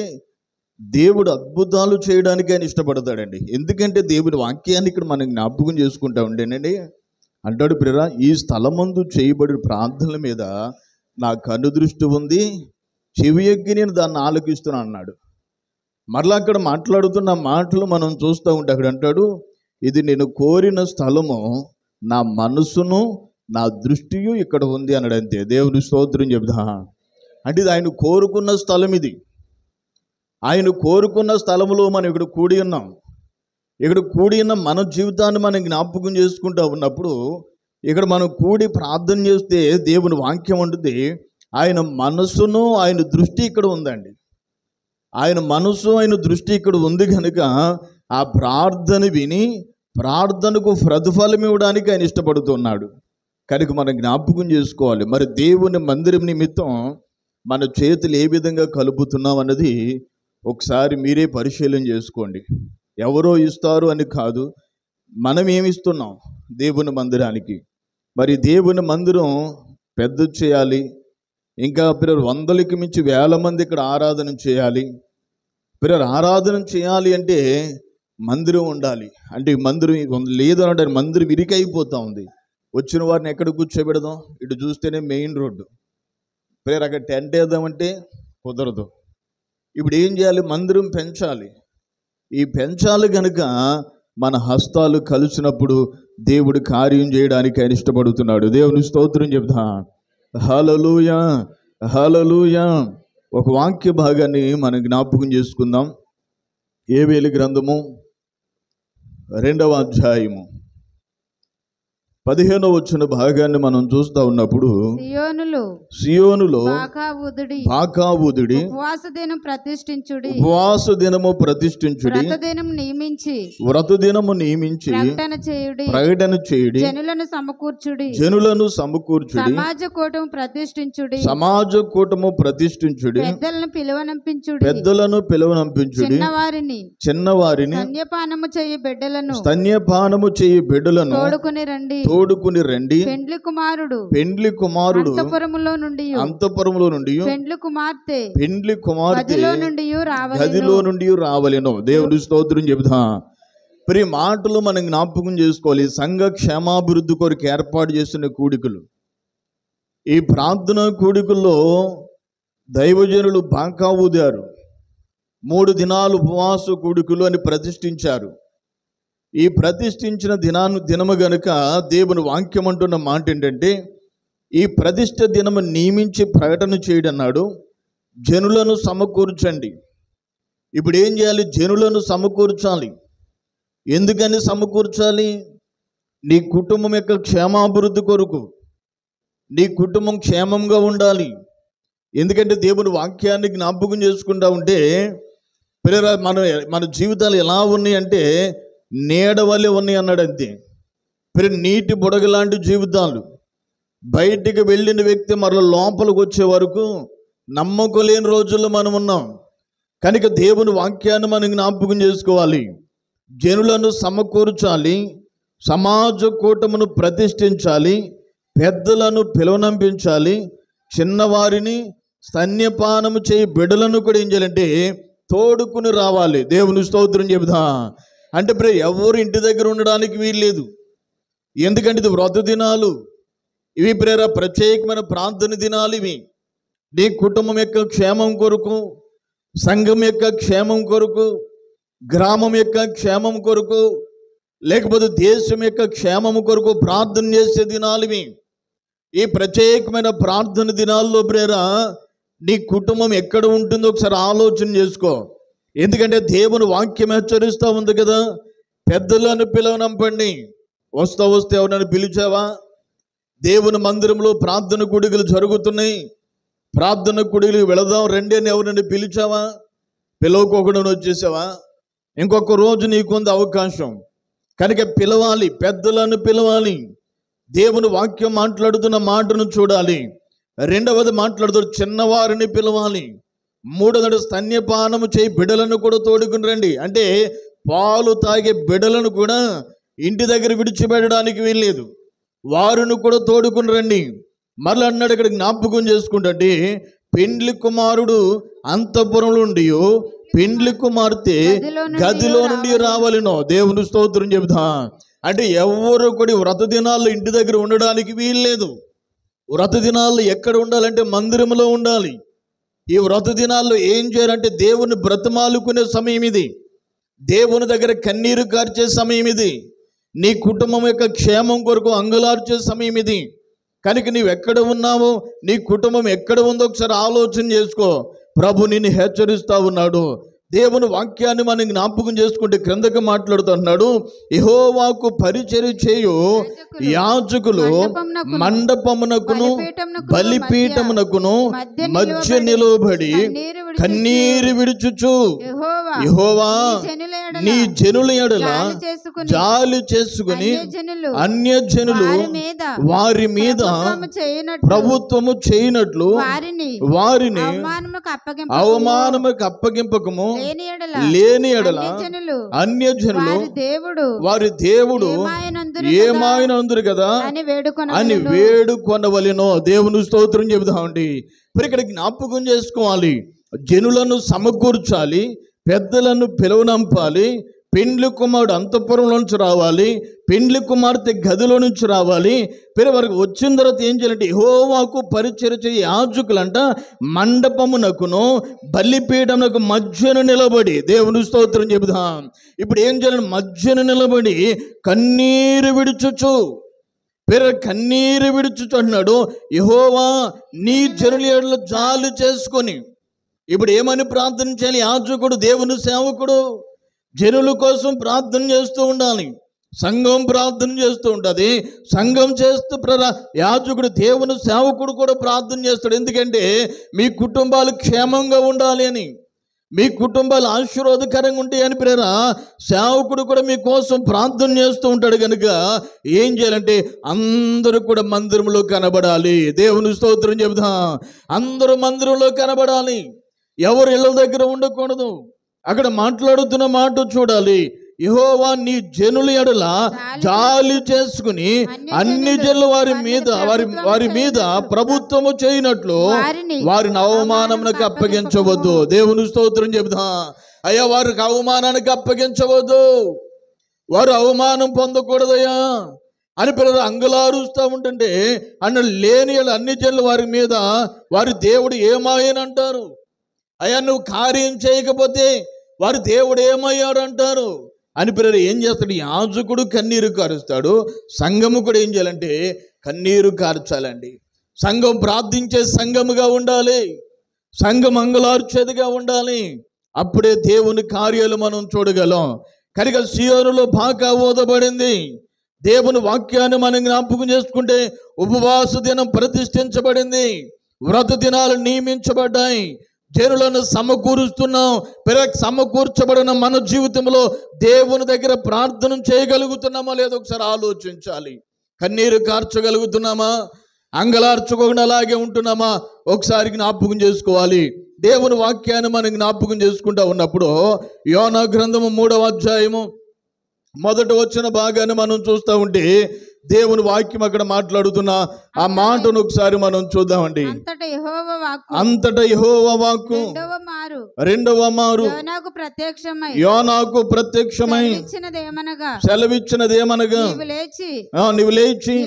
దేవుడు అద్భుతాలు చేయడానికి ఆయన ఇష్టపడతాడండి. ఎందుకంటే దేవుడి వాక్యాన్ని ఇక్కడ మనం జ్ఞాపకం చేసుకుంటా ఉండేనండి. అంటాడు, ప్రియరా, ఈ స్థలమందు చేయబడి ప్రార్థనల మీద నా కనుదృష్టి ఉంది, చెవి ఎక్కి నేను దాన్ని ఆలోకిస్తున్నాను అన్నాడు. మరలా అక్కడ మాట్లాడుతున్న మాటలు మనం చూస్తూ ఉంటే అక్కడ అంటాడు, ఇది నేను కోరిన స్థలము, నా మనసును నా దృష్టియు ఇక్కడ ఉంది అన్నాడు అంతే. దేవుని స్తోత్రం చెప్తా. అంటే ఇది ఆయన కోరుకున్న స్థలం. ఇది ఆయన కోరుకున్న స్థలంలో మనం ఇక్కడ కూడి ఉన్నాం. ఇక్కడ కూడి ఉన్న మన జీవితాన్ని మనం జ్ఞాపకం చేసుకుంటూ ఉన్నప్పుడు ఇక్కడ మనం కూడి ప్రార్థన చేస్తే దేవుని వాక్యం ఉంటుంది, ఆయన మనసును ఆయన దృష్టి ఇక్కడ ఉందండి. ఆయన మనసు ఆయన దృష్టి ఇక్కడ ఉంది కనుక ఆ ప్రార్థన విని ప్రార్థనకు ప్రతిఫలం ఇవ్వడానికి ఆయన ఇష్టపడుతున్నాడు. కనుక మనం జ్ఞాపకం చేసుకోవాలి. మరి దేవుని మందిరం నిమిత్తం మన చేతులు ఏ విధంగా కలుపుతున్నాం అన్నది ఒకసారి మీరే పరిశీలన చేసుకోండి. ఎవరో ఇస్తారు అని కాదు, మనం ఏమిస్తున్నాం దేవుని మందిరానికి. మరి దేవుని మందిరం పెద్ద చేయాలి, ఇంకా పిల్లలు 100కి మించి 1000 మంది ఇక్కడ ఆరాధన చేయాలి. పిల్లలు ఆరాధన చేయాలి అంటే మందిరం ఉండాలి. అంటే మందిరం లేదు అంటే మందిరం ఇరికైపోతూ ఉంది. వచ్చిన వారిని ఎక్కడ కూర్చోబెడదాం? ఇటు చూస్తేనే మెయిన్ రోడ్డు. పిల్లలు అక్కడ టెంట్ వేద్దామంటే కుదరదు. ఇప్పుడు ఏం చేయాలి? మందిరం పెంచాలి. ఈ పెంచాలి కనుక మన హస్తాలు కలిసినప్పుడు దేవుడు కార్యం చేయడానికి ఆయన ఇష్టపడుతున్నాడు. దేవుని స్తోత్రం చెప్తా. హల్లెలూయా, హల్లెలూయా. ఒక వాక్య భాగాన్ని మనం జ్ఞాపకం చేసుకుందాం. యోవేలు గ్రంథము 2వ అధ్యాయము 15వ వచన భాగాన్ని మనం చూస్తూ ఉన్నప్పుడు, సియోనులో బాకా ఊదుడి, ఉపవాస దినం ప్రతిష్ఠించుడి, ఉపవాస దినము ప్రతిష్ఠించుడి, వ్రత దినము నియమించి ప్రకటన చేయుడి, జనులను సమకూర్చుడి, సమాజ కూటము ప్రతిష్ఠించుడి, పెద్దలను పిలువనంపించుడి, చిన్నవారిని స్తన్యపానము చేయు బిడ్డలను తోడుకుని రండి. పెండ్లి కుమారుడు అంతఃపురములో నుండి పెండ్లి కుమార్తె గదిలో నుండి రావలెను. దేవుని స్తోత్రం చెబుతా. ప్రియ మాటలు మనం జ్ఞాపకం చేసుకోవాలి. సంఘ క్షేమాభివృద్ధి కొరకు ఏర్పాటు చేసిన కూడికలు. ఈ ప్రార్థన కూడికల్లో దైవజనులు బాకా ఊదారు. 3 దినాలు ఉపవాస కూడికలు అని ప్రతిష్ఠించారు. ఈ ప్రతిష్ఠించిన దినము గనుక దేవుని వాక్యం అంటున్న మాట ఏంటంటే, ఈ ప్రతిష్ఠ దినము నియమించి ప్రకటన చేయడం అన్నాడు. జనులను సమకూర్చండి. ఇప్పుడు ఏం చేయాలి? జనులను సమకూర్చాలి. ఎందుకని సమకూర్చాలి? నీ కుటుంబం యొక్క క్షేమాభివృద్ధి కొరకు, నీ కుటుంబం క్షేమంగా ఉండాలి. ఎందుకంటే దేవుని వాక్యాన్ని జ్ఞాపకం చేసుకుంటా ఉంటే పిల్లల మన జీవితాలు ఎలా ఉన్నాయి అంటే నీడ వలె ఉన్నాయి అన్నాడు. అంతే. నీటి బుడగ లాంటి జీవితాలు. బయటికి వెళ్ళిన వ్యక్తి మరల లోపలికి వచ్చే వరకు నమ్మకం లేని రోజుల్లో మనం ఉన్నాం. కనుక దేవుని వాక్యాన్ని మనం జ్ఞాపకం చేసుకోవాలి. జనులను సమకూర్చాలి, సమాజ కూటమును ప్రతిష్ఠించాలి, పెద్దలను పిలువనంపించాలి, చిన్నవారిని స్తన్యపానము చేయి బిడ్డలను కూడా ఏం చేయాలంటే తోడుకుని రావాలి. దేవుని స్తోత్రం చెబుదా. అంటే ఎవరు ఇంటి దగ్గర ఉండడానికి వీల్లేదు. ఎందుకంటే ఇది వ్రత దినాలు. ఇవి ప్రత్యేకమైన ప్రార్థన దినాలు. ఇవి నీ కుటుంబం యొక్క క్షేమం కొరకు, సంఘం యొక్క క్షేమం కొరకు, గ్రామం యొక్క క్షేమం కొరకు, లేకపోతే దేశం యొక్క క్షేమం కొరకు ప్రార్థన చేసే దినాలు ఇవి. ఈ ప్రత్యేకమైన ప్రార్థన దినాల్లో నీ కుటుంబం ఎక్కడ ఉంటుందో ఒకసారి ఆలోచన చేసుకో. ఎందుకంటే దేవుని వాక్యం హెచ్చరిస్తూ ఉంది కదా, పెద్దలను పిలవనంపండి. వస్తే ఎవరైనా పిలిచావా? దేవుని మందిరంలో ప్రార్థన కూడికలు జరుగుతున్నాయి, ప్రార్థన కూడికలు వెళదాం రండి అని ఎవరైనా పిలిచావా? పిలవకోకుండా వచ్చేసావా? ఇంకొక రోజు నీకుంది అవకాశం. కనుక పిలవాలి, పెద్దలను పిలవాలి. దేవుని వాక్యం మాట్లాడుతున్న మాటను చూడాలి. రెండవది మాట్లాడుతూ చిన్నవారిని పిలవాలి. మూడవది స్తన్యపానము చేయి బిడ్డలను కూడా తోడుకుని రండి. అంటే పాలు తాగే బిడ్డలను కూడా ఇంటి దగ్గర విడిచిపెట్టడానికి వీల్లేదు, వారిని కూడా తోడుకుని రండి. మరలా అన్నాడు ఇక్కడ జ్ఞాపకం చేసుకుంటే, పెండ్లి కుమారుడు అంతఃపురంలో నుండి పెండ్లి కుమార్తె గదిలో నుండి రావాలినో. దేవుని స్తోత్రం చెబుతా. అంటే ఎవరు కూడా వ్రత దినాల్లో ఇంటి దగ్గర ఉండడానికి వీల్లేదు. వ్రత దినాల్లో ఎక్కడ ఉండాలంటే మందిరంలో ఉండాలి. ఈ వ్రత దినాల్లో ఏం చేయాలంటే దేవుని బ్రతమాలుకునే సమయం ఇది, దేవుని దగ్గర కన్నీరు కార్చే సమయం ఇది, నీ కుటుంబం యొక్క క్షేమం కొరకు అంగులార్చే సమయం ఇది. కనుక నీవు ఎక్కడ ఉన్నావో, నీ కుటుంబం ఎక్కడ ఉందో ఒకసారి ఆలోచన చేసుకో. ప్రభు నిన్ను హెచ్చరిస్తూ ఉన్నాడు. దేవుని వాక్యాన్ని మనం జ్ఞాపకం చేసుకుంటే క్రిందకి మాట్లాడుతున్నాడు, యెహోవాకు పరిచర్య చేయు యాజకులు మండపమునకును బలిపీఠమునకును మధ్య నిలబడి కన్నీరు విడుచుచు యెహోవా నీ జనుల ఎడల జాలి చేసుకుని అన్యజనులు వారి మీద ప్రభుత్వము చేయనట్లు వారిని అవమానముకు అప్పగింపకము లేని ఎడల అన్యజనులు వారి దేవుడు ఏమాయనందురు కదా అని వేడుకొనవలెనో. దేవుని స్తోత్రం చెబుదామండి. మరి ఇక్కడ జ్ఞాపకం చేసుకోవాలి, జనులను సమకూర్చాలి, పెద్దలను పిలువనంపాలి, పెండ్లి కుమారుడు అంతఃపురంలో నుంచి రావాలి, పెండ్లి కుమార్తె గదిలో నుంచి రావాలి. వరకు వచ్చిన తర్వాత ఏం చేయాలంటే యెహోవాకు పరిచర్య చేయ యాజకులంట మండపమునకును బలిపీఠమునకు మధ్యను నిలబడి, దేవుని స్తోత్రం చెబుదాం. ఇప్పుడు ఏం చేయాలి? మధ్యను నిలబడి కన్నీరు విడుచుచు, కన్నీరు విడుచుచు అంటున్నాడు, యెహోవా నీ జనుల ఎడల జాలి చేసుకొని. ఇప్పుడు ఏమని ప్రార్థన చేయాలి? యాజకుడు, దేవుని సేవకుడు జనుల కోసం ప్రార్థన చేస్తూ ఉండాలి. సంఘం ప్రార్థన చేస్తూ ఉంటుంది. సంఘం చేస్తూ యాజకుడు, దేవుని సేవకుడు కూడా ప్రార్థన చేస్తాడు. ఎందుకంటే మీ కుటుంబాలు క్షేమంగా ఉండాలి అని, మీ కుటుంబాలు ఆశీర్వాదకరంగా ఉంటాయని సేవకుడు కూడా మీకోసం ప్రార్థన చేస్తూ ఉంటాడు. కనుక ఏం చేయాలంటే అందరూ కూడా మందిరంలో కనబడాలి. దేవుని స్తోత్రం చెబుదాం. అందరూ మందిరంలో కనబడాలి, ఎవరు ఇళ్ళ దగ్గర ఉండకూడదు. అక్కడ మాట్లాడుతున్న మాట చూడాలి, యెహోవా నీ జనుల ఎడల జాలి చేసుకుని అన్ని జనుల వారి మీద ప్రభుత్వము చేయనట్లు వారిని అవమానమునకు అప్పగించవద్దు. దేవుని స్తోత్రం చెబుదాం. అయ్యా, వారికి అవమానానికి అప్పగించవద్దు, వారు అవమానం పొందకూడదయ్యా అని పిల్లలు అంగలారుస్తూ ఉంటుంటే అన్న లేని అన్ని జనులు వారి మీద వారి దేవుడు ఏమాయనంటారు. అయ్యా, నువ్వు కార్యం చేయకపోతే వారి దేవుడు ఏమయ్యాడు అంటారు అని పిల్లలు ఏం చేస్తాడు? యాజకుడు కన్నీరు కారుస్తాడు, సంఘము కూడా ఏం చేయాలంటే కన్నీరు కార్చాలండి. సంఘం ప్రార్థించే సంఘముగా ఉండాలి, సంఘం అంగలార్చేదిగా ఉండాలి. అప్పుడే దేవుని కార్యాలు మనం చూడగలం. కనుక సియోనులో బాగా ఓదబడింది. దేవుని వాక్యాన్ని మనం జ్ఞాపకం చేసుకుంటే ఉపవాస దినం ప్రతిష్ఠించబడింది, వ్రత దినాలు నియమించబడ్డాయి, జనులను సమకూరుస్తున్నాం. సమకూర్చబడిన మన జీవితంలో దేవుని దగ్గర ప్రార్థన చేయగలుగుతున్నామా లేదో ఒకసారి ఆలోచించాలి. కన్నీరు కార్చగలుగుతున్నామా? అంగలార్చుకోకుండా అలాగే ఉంటున్నామా? ఒకసారి జ్ఞాపకం చేసుకోవాలి. దేవుని వాక్యాన్ని మనం జ్ఞాపకం చేసుకుంటూ ఉన్నప్పుడు యోనా గ్రంథము 3వ అధ్యాయము మొదట వచ్చిన భాగాన్ని మనం చూస్తూ ఉంటే దేవుని వాక్యం అక్కడ మాట్లాడుతున్న ఆ మాటను ఒకసారి మనం చూద్దామండి. అంతటా యెహోవా వాక్కు రెండవ మారు యోనాకు ప్రత్యక్షమై సెలవిచ్చినదేమనగా, నీవు లేచి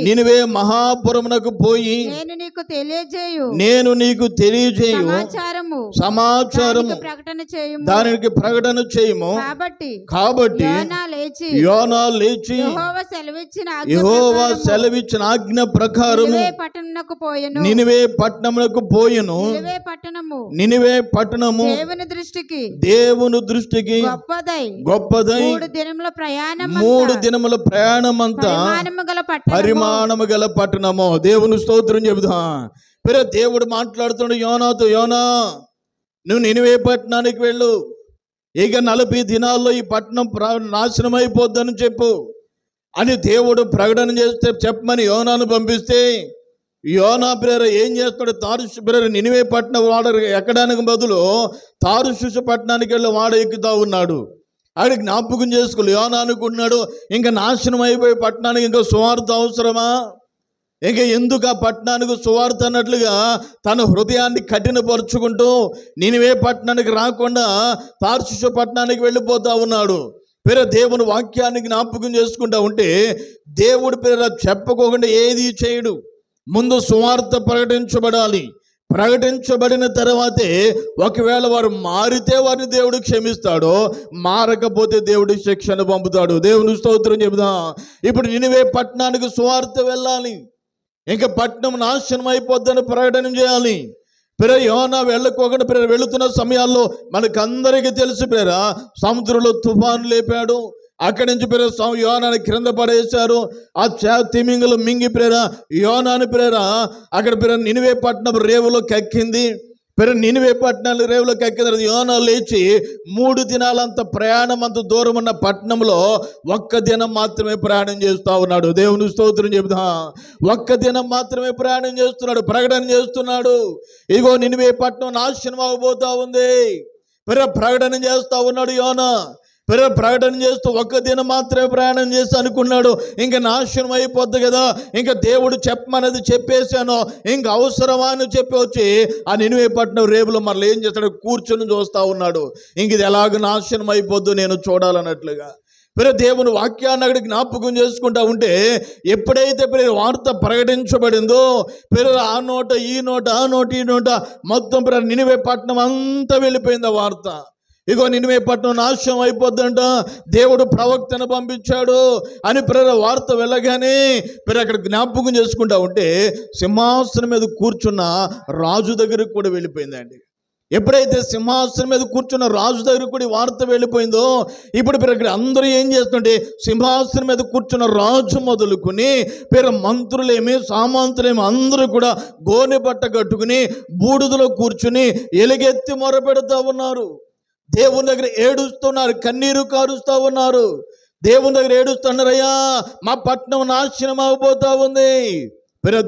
నినివే మహాపురమునకు పోయి నేను నీకు తెలియజేయు సమాచారము దానికి ప్రకటన చేయము. కాబట్టి యోనా లేచి యెహోవా సెలవిచ్చిన ఆజ్ఞ ప్రకారము నినివే పట్టణమునకు పోయెను. నినివే పట్టణము దేవుని దృష్టికి గొప్పదై 3 దినముల ప్రయాణమంతా పరిమాణము గల పట్టణము. దేవుని స్తోత్రం చెబుదాం. దేవుడు మాట్లాడుతున్నాడు యోనాతో, యోనా నువ్వు నినివే పట్టణానికి వెళ్ళు, ఇక 40 దినాల్లో ఈ పట్టణం నాశనం అయిపోద్దని చెప్పు అని దేవుడు ప్రకటన చేస్తే చెప్పమని యోనాను పంపిస్తే యోనా ఏం చేస్తాడు? తార్షీషు నినివే పట్టణం వాడ ఎక్కడానికి బదులు తార్షీషు పట్టణానికి వెళ్ళి వాడ ఎక్కుతా ఉన్నాడు. ఆడికి జ్ఞాపకం చేసుకోవాలి. యోనా అనుకున్నాడు ఇంకా నాశనం అయిపోయి పట్టణానికి ఇంకా సువార్త అవసరమా, ఇంకా ఎందుకు ఆ పట్టణానికి సువార్త అన్నట్లుగా తన హృదయాన్ని కఠినపరుచుకుంటూ నినివే పట్టణానికి రాకుండా తార్షీషు పట్టణానికి వెళ్ళిపోతా ఉన్నాడు. దేవుని వాక్యాన్ని జ్ఞాపకం చేసుకుంటా ఉంటే దేవుడు చెప్పకోకుండా ఏది చేయడు. ముందు సువార్త ప్రకటించబడాలి. ప్రకటించబడిన తర్వాతే ఒకవేళ వారు మారితే వారిని దేవుడు క్షమిస్తాడో, మారకపోతే దేవుడు శిక్షను పంపుతాడు. దేవుని స్తోత్రం చెబుదాం. ఇప్పుడు నినివే పట్టణానికి సువార్త వెళ్ళాలి, ఇంకా పట్టణం నాశనం అయిపోద్దని ప్రకటన చేయాలి. యోనా వెళ్ళకోకుండా వెళుతున్న సమయాల్లో మనకందరికీ తెలుసు సముద్రంలో తుఫాను లేపాడు. అక్కడి నుంచి యోనాని క్రింద పడేశారు. ఆ తిమింగలు మింగి యోనాని అక్కడ నినివే పట్టణం రేవులో కక్కింది. నినివే పట్టణాలు రేవులకు ఎక్కిన తర్వాత యోనా లేచి 3 దినాలంత ప్రయాణం అంత దూరం ఉన్న పట్టణంలో ఒక్క దినం మాత్రమే ప్రయాణం చేస్తూ ఉన్నాడు. దేవుని స్తోత్రం చెబుతా. ఒక్క దినం మాత్రమే ప్రయాణం చేస్తున్నాడు, ప్రకటన చేస్తున్నాడు. ఇగో నినివే పట్టణం నాశనం అవబోతా ఉంది. ప్రకటన చేస్తూ ఉన్నాడు యోనా. ప్రకటన చేస్తూ ఒక్క దినం మాత్రమే ప్రయాణం చేసి అనుకున్నాడు ఇంకా నాశనం అయిపోద్ది కదా, ఇంకా దేవుడు చెప్పమన్నది చెప్పేశాను, ఇంకా అవసరమా అని చెప్పి వచ్చి ఆ నినివే పట్టణం రేపులో మరలా ఏం చేస్తాడు, కూర్చొని చూస్తూ ఉన్నాడు. ఇంక ఇది ఎలాగ నాశనం అయిపోద్దు నేను చూడాలన్నట్లుగా. దేవుని వాక్యాన్ని అక్కడికి జ్ఞాపకం చేసుకుంటా ఉంటే ఎప్పుడైతే వార్త ప్రకటించబడిందో ఆ నోట ఈ నోట ఆ నోట ఈ నోట మొత్తం నినివే పట్టణం అంతా వెళ్ళిపోయింది ఆ వార్త. ఇగో నినివే పట్టణం నాశనం అయిపోద్దంట, దేవుడు ప్రవక్తను పంపించాడు అని వార్త వెళ్ళగానే అక్కడ జ్ఞాపకం చేసుకుంటా ఉంటే సింహాసనం మీద కూర్చున్న రాజు దగ్గరికి కూడా వెళ్ళిపోయిందండి. ఎప్పుడైతే సింహాసనం మీద కూర్చున్న రాజు దగ్గరికి కూడా వార్త వెళ్ళిపోయిందో ఇప్పుడు ఇక్కడ అందరూ ఏం చేస్తుంటే సింహాసనం మీద కూర్చున్న రాజు మొదలుకొని మంత్రులేమి సామంతులేమి అందరూ కూడా గోనె బట్ట కట్టుకుని బూడిదలో కూర్చుని ఎలుగెత్తి మొరపెడుతూ ఉన్నారు. దేవుని దగ్గర ఏడుస్తున్నారు, కన్నీరు కారుస్తూ ఉన్నారు. దేవుని దగ్గర ఏడుస్తున్నారయ్యా మా పట్టణం నాశనం అవబోతా ఉంది.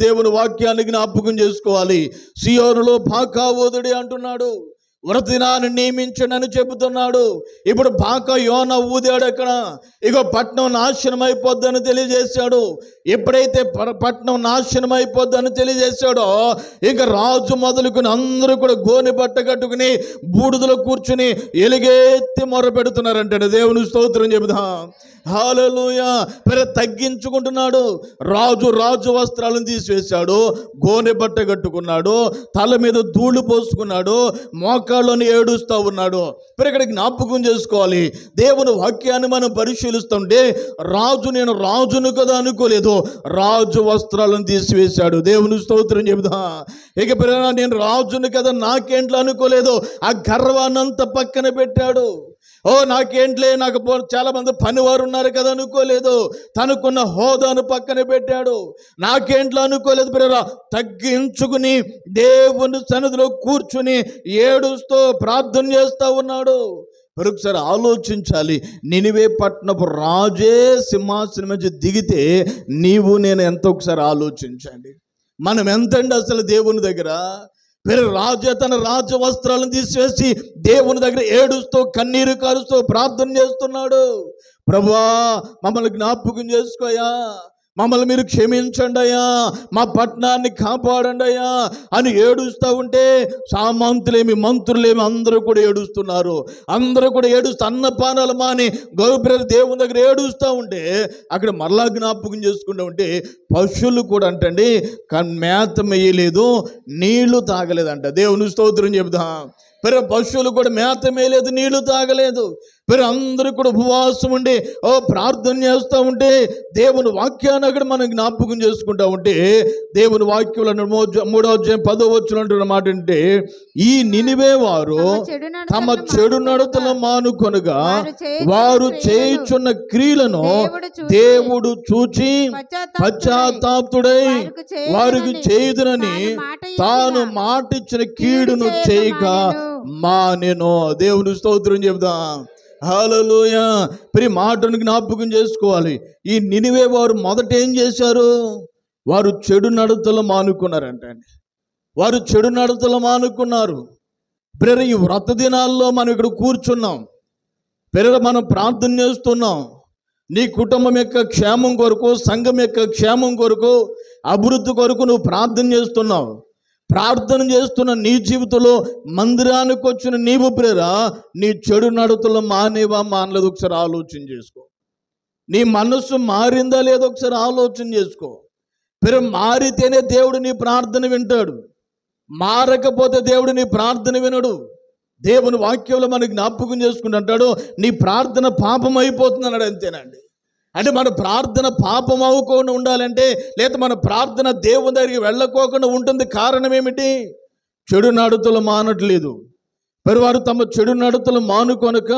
దేవుని వాక్యాన్ని జ్ఞాపకం చేసుకోవాలి. సియోనులో బాకా ఊదుడి అంటున్నాడు, వృద్ధినాన్ని నియమించండి చెబుతున్నాడు. ఇప్పుడు బాకా యోనా ఊదాడు అక్కడ. ఇగో పట్టణం నాశనం అయిపోద్దని తెలియజేశాడు. ఎప్పుడైతే పట్టణం నాశనం అయిపోద్దని తెలియజేశాడో ఇక రాజు మొదలుకొని అందరూ కూడా గోనె బట్ట కట్టుకుని బూడిదలో కూర్చుని ఎలుగెత్తి మొరపెడుతున్నారంటాడు. దేవుని స్తోత్రం చెబుదాం. హల్లెలూయా. తగ్గించుకుంటున్నాడు. రాజు వస్త్రాలను తీసివేశాడు, గోనె బట్ట కట్టుకున్నాడు, తల మీద ధూళి పోసుకున్నాడు, మోకాళ్ళని ఏడుస్తూ ఉన్నాడు. ఇక్కడ జ్ఞాపకం చేసుకోవాలి, దేవుని వాక్యాన్ని మనం పరిశీలిస్తుంటే రాజు నేను రాజును కదా అనుకోలేదు, రాజు వస్త్రాలను తీసివేశాడు. దేవుని స్తోత్రం చెబుదా. ఇక నేను రాజును కదా నాకేంట్లో అనుకోలేదు, ఆ గర్వాన్నంతా పక్కన పెట్టాడు. నాకేంట్లే, నాకు చాలా మంది పనివారు ఉన్నారు కదా అనుకోలేదు, తనకున్న హోదాను పక్కన పెట్టాడు. నాకేంట్లో అనుకోలేదు, తగ్గించుకుని దేవుని సన్నిధిలో కూర్చుని ఏడుస్తూ ప్రార్థన చేస్తూ ఉన్నాడు. ఒకసారి ఆలోచించాలి, నినివే పట్టణపు రాజే సింహాసనం నుంచి దిగితే నీవు నేను ఎంత ఒకసారి ఆలోచించండి. మనం ఎంతండి అసలు దేవుని దగ్గర. రాజు తన రాజ వస్త్రాలను తీసివేసి దేవుని దగ్గర ఏడుస్తూ కన్నీరు కారుస్తూ ప్రార్థన చేస్తున్నాడు. ప్రభువా మమ్మల్ని జ్ఞాపకం చేసుకోయా, మమ్మల్ని మీరు క్షమించండి అయ్యా, మా పట్టణాన్ని కాపాడండి అయ్యా అని ఏడుస్తూ ఉంటే సామంతులేమి మంత్రులేమి అందరూ కూడా ఏడుస్తున్నారు. అందరూ కూడా ఏడుస్తూ అన్నపానాలు మాని గౌరవ దేవుని దగ్గర ఏడుస్తూ ఉంటే అక్కడ మరలా జ్ఞాపకం చేసుకుంటూ ఉంటే పశువులు కూడా అంటండి మేత మేయలేదు, నీళ్లు తాగలేదంట. దేవుని స్తోత్రం చెబుదాం. పశువులు కూడా మేత మేయలేదు, నీళ్లు తాగలేదు. అందరూ కూడా ఉపవాసం ఉండి ప్రార్థన చేస్తూ ఉంటే దేవుని వాక్యాన్ని అక్కడ మనం జ్ఞాపకం చేసుకుంటా ఉంటే దేవుని వాక్యంలో 3వ అధ్యాయం 10వ వచనం అంటున్న మాట అంటే ఈ నినివే వారు తమ చెడు నడతలు మానుకొనగా వారు చేయుచున్న క్రియలను దేవుడు చూచి పశ్చాత్తాపుడై వారికి చేయుదునని తాను మాట ఇచ్చిన కీడును చేయక మానెను. దేవుని స్తోత్రం చెబుదాం. హల్లెలూయా. మాటను జ్ఞాపకం చేసుకోవాలి. ఈ నినివే వారు మొదట ఏం చేశారు, వారు చెడు నడతలు మానుకున్నారంట అండి. వారు చెడు నడతలు మానుకున్నారు. ఈ వ్రత దినాల్లో మనం ఇక్కడ కూర్చున్నాం, మనం ప్రార్థన చేస్తున్నాం. నీ కుటుంబం యొక్క క్షేమం కొరకు, సంఘం యొక్క క్షేమం కొరకు, అభివృద్ధి కొరకు నువ్వు ప్రార్థన చేస్తున్నావు. ప్రార్థన చేస్తున్న నీ జీవితంలో మందిరానికి వచ్చిన నీవు నీ చెడు నడతలు మానేవా మానలేదు ఒకసారి ఆలోచన చేసుకో. నీ మనస్సు మారిందా లేదో ఒకసారి ఆలోచన చేసుకో. మారితేనే దేవుడు నీ ప్రార్థన వింటాడు, మారకపోతే దేవుడు నీ ప్రార్థన వినడు. దేవుని వాక్యంలో మనకి జ్ఞాపకం చేసుకుని అంటాడు నీ ప్రార్థన పాపం అయిపోతుంది అన్నాడు. అంతేనండి. అంటే మన ప్రార్థన పాపం అవ్వకుండా ఉండాలంటే, లేదా మన ప్రార్థన దేవుని దగ్గరికి వెళ్ళకోకుండా ఉంటుంది. కారణం ఏమిటి? చెడు నడతలు మానట్లేదు. వారు తమ చెడు నడతలు మానుకొనక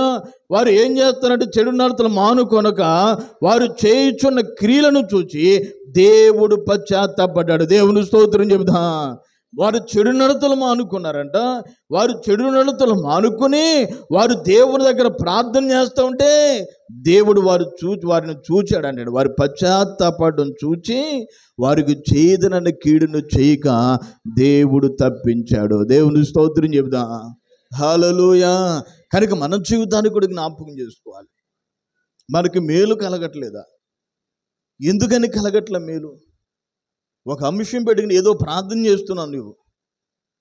వారు ఏం చేస్తారంటే చెడు నడతలు మానుకొనక వారు చేయుచున్న క్రియలను చూచి దేవుడు పశ్చాత్తాపడ్డాడు. దేవుని స్తోత్రం చెబుదా. వారు చెడు నడతలు మానుకున్నారంట. వారు చెడు నడతలు మానుకుని వారు దేవుని దగ్గర ప్రార్థన చేస్తూ ఉంటే దేవుడు వారిని చూచాడు. వారి పశ్చాత్తాపడం చూచి వారికి చేయదనన్న కీడును చేయక దేవుడు తప్పించాడు. దేవుని స్తోత్రం చెబుదాం. హల్లెలూయా. కనుక మన జీవితాన్ని కూడా జ్ఞాపకం చేసుకోవాలి. మనకి మేలు కలగట్లేదా? ఎందుకని కలగట్ల మేలు? ఒక అంశం పెట్టుకుని ఏదో ప్రార్థన చేస్తున్నావు నువ్వు,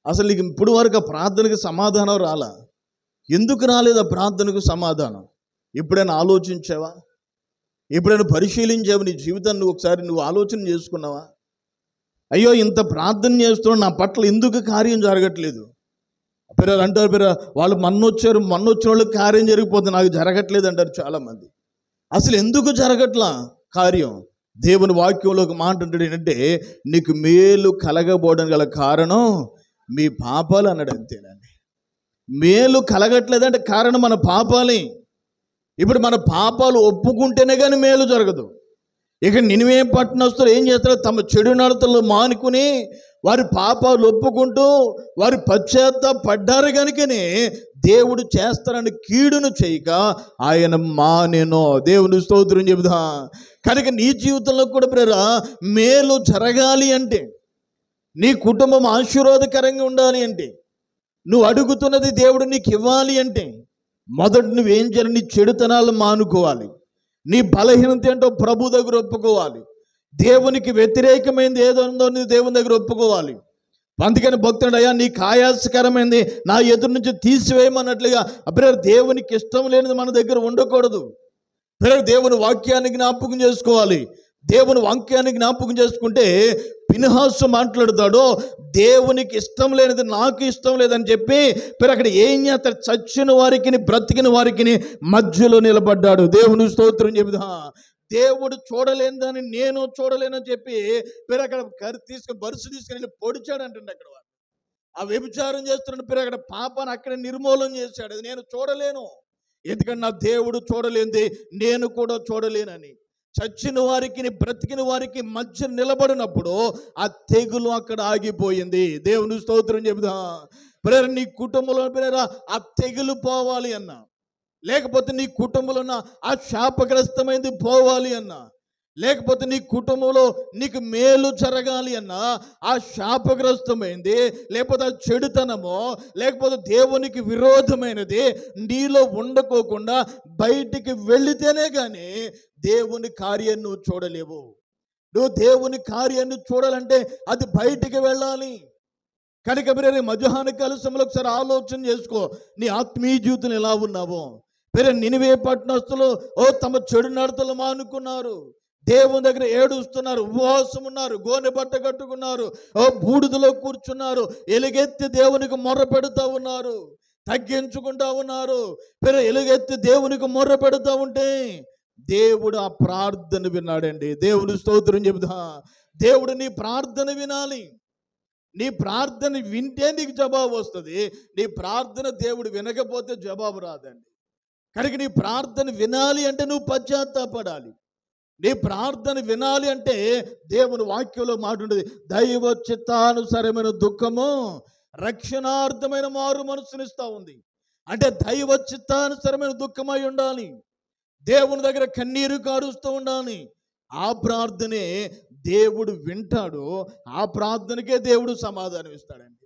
అసలు నీకు ఇప్పుడు వరకు ఆ ప్రార్థనకు సమాధానం రాలా. ఎందుకు రాలేదు ఆ ప్రార్థనకు సమాధానం? ఎప్పుడైనా ఆలోచించావా? ఎప్పుడైనా పరిశీలించావా? నీ జీవితాన్ని నువ్వు ఆలోచన చేసుకున్నావా? అయ్యో, ఇంత ప్రార్థన చేస్తున్నా నా పట్ల ఎందుకు కార్యం జరగట్లేదు? పిల్లలు అంటారు, వాళ్ళు మొన్న వచ్చిన వాళ్ళకి కార్యం జరిగిపోతుంది, నాకు జరగట్లేదు అంటారు చాలామంది. అసలు ఎందుకు జరగట్లా కార్యం? దేవుని వాక్యంలో ఒక మాట అంటాడు ఏంటంటే, నీకు మేలు కలగబోవడం గల కారణం మీ పాపాలు అన్నాడు. అంతేనండి. మేలు కలగట్లేదంటే కారణం మన పాపాలే. ఇప్పుడు మన పాపాలు ఒప్పుకుంటేనే కానీ మేలు జరగదు. ఇక నినివే పట్టణస్తులు ఏం చేస్తారో, తమ చెడు నడతలు మానుకుని వారి పాపాలు ఒప్పుకుంటూ వారి పశ్చాత్తాపడ్డారు కనుకనే దేవుడు చేస్తారని కీడును చేయక ఆయన మానెను. దేవుని స్తోత్రం చెబుదా. కనుక నీ జీవితంలో కూడా ప్రేరా మేలు జరగాలి అంటే, నీ కుటుంబం ఆశీర్వాదకరంగా ఉండాలి అంటే, నువ్వు అడుగుతున్నది దేవుడు నీకు ఇవ్వాలి అంటే, మొదట నువ్వేం చేయాలి? నీ చెడుతనాలు మానుకోవాలి. నీ బలహీనత ఏంటో ప్రభు దగ్గర ఒప్పుకోవాలి. దేవునికి వ్యతిరేకమైనది ఏదో ఉందో నువ్వు దేవుని దగ్గర ఒప్పుకోవాలి. అందుకని భక్తుడు, అయ్యా నీకు ఆయాసకరమైంది నా ఎదురు నుంచి తీసివేయమన్నట్లుగా దేవునికి ఇష్టం లేనిది మన దగ్గర ఉండకూడదు. దేవుని వాక్యాన్ని జ్ఞాపకం చేసుకోవాలి. దేవుని వాక్యాన్ని జ్ఞాపకం చేసుకుంటే ఫినెహాసు మాట్లాడతాడు, దేవునికి ఇష్టం లేనిది నాకు ఇష్టం లేదని చెప్పి అక్కడ ఏం చేస్తాడు? చచ్చిన వారికి బ్రతికిన వారికి మధ్యలో నిలబడ్డాడు. దేవుని స్తోత్రం చెబుదా. దేవుడు చూడలేనిదని నేను చూడలేనని చెప్పి అక్కడ బరుసు తీసుకుని పొడిచాడు అంటుండే. అక్కడ ఆ వ్యభిచారం చేస్తున్న అక్కడ పాపాన్ని అక్కడ నిర్మూలన చేశాడు. అది నేను చూడలేను, ఎందుకంటే నా దేవుడు చూడలేనిది నేను కూడా చూడలేనని. చచ్చిన వారికి బ్రతికిన వారికి మధ్య నిలబడినప్పుడు ఆ తెగులు అక్కడ ఆగిపోయింది. దేవుని స్తోత్రం చెబుదా. నీ కుటుంబంలో ఆ తెగులు పోవాలి అన్నా, లేకపోతే నీ కుటుంబంలో ఉన్న ఆ శాపగ్రస్తమైంది పోవాలి అన్నా, లేకపోతే నీ కుటుంబంలో నీకు మేలు జరగాలి అన్నా, ఆ శాపగ్రస్తమైంది లేకపోతే ఆ చెడుతనమో లేకపోతే దేవునికి విరోధమైనది నీలో ఉండకోకుండా బయటికి వెళితేనే కానీ దేవుని కార్యాన్ని నువ్వు చూడలేవు. నువ్వు దేవుని కార్యాన్ని చూడాలంటే అది బయటికి వెళ్ళాలి. కనుక మధ్యాహ్న కాల సమయంలో ఒకసారి ఆలోచన చేసుకో, నీ ఆత్మీయ జీవితం ఎలా ఉన్నావో. నినివే పట్టణస్తులు తమ చెడు నడతలు మానుకున్నారు, దేవుని దగ్గర ఏడుస్తున్నారు, ఉపవాసం ఉన్నారు, గోనె బట్ట కట్టుకున్నారు, బూడిదలో కూర్చున్నారు, ఎలుగెత్తి దేవునికి మొర్ర పెడుతూ ఉన్నారు, తగ్గించుకుంటా ఉన్నారు. ఎలుగెత్తి దేవునికి మొర్ర పెడుతూ ఉంటే దేవుడు ఆ ప్రార్థన విన్నాడండి. దేవుని స్తోత్రం చెబుదా. దేవుడు నీ ప్రార్థన వినాలి. నీ ప్రార్థన వింటే నీకు జవాబు వస్తుంది. నీ ప్రార్థన దేవుడు వినకపోతే జవాబు రాదండి. కనుక నీ ప్రార్థన వినాలి అంటే నువ్వు పశ్చాత్తాపడాలి. నీ ప్రార్థన వినాలి అంటే దేవుని వాక్యంలో మాట ఉంటుంది, దైవ చిత్తానుసారమైన దుఃఖము రక్షణార్థమైన మారు మనసునిస్తూ ఉంది. అంటే దైవ చిత్తానుసారమైన దుఃఖమై ఉండాలి, దేవుని దగ్గర కన్నీరు కారుస్తూ ఉండాలి. ఆ ప్రార్థనే దేవుడు వింటాడు, ఆ ప్రార్థనకే దేవుడు సమాధానం ఇస్తాడండి.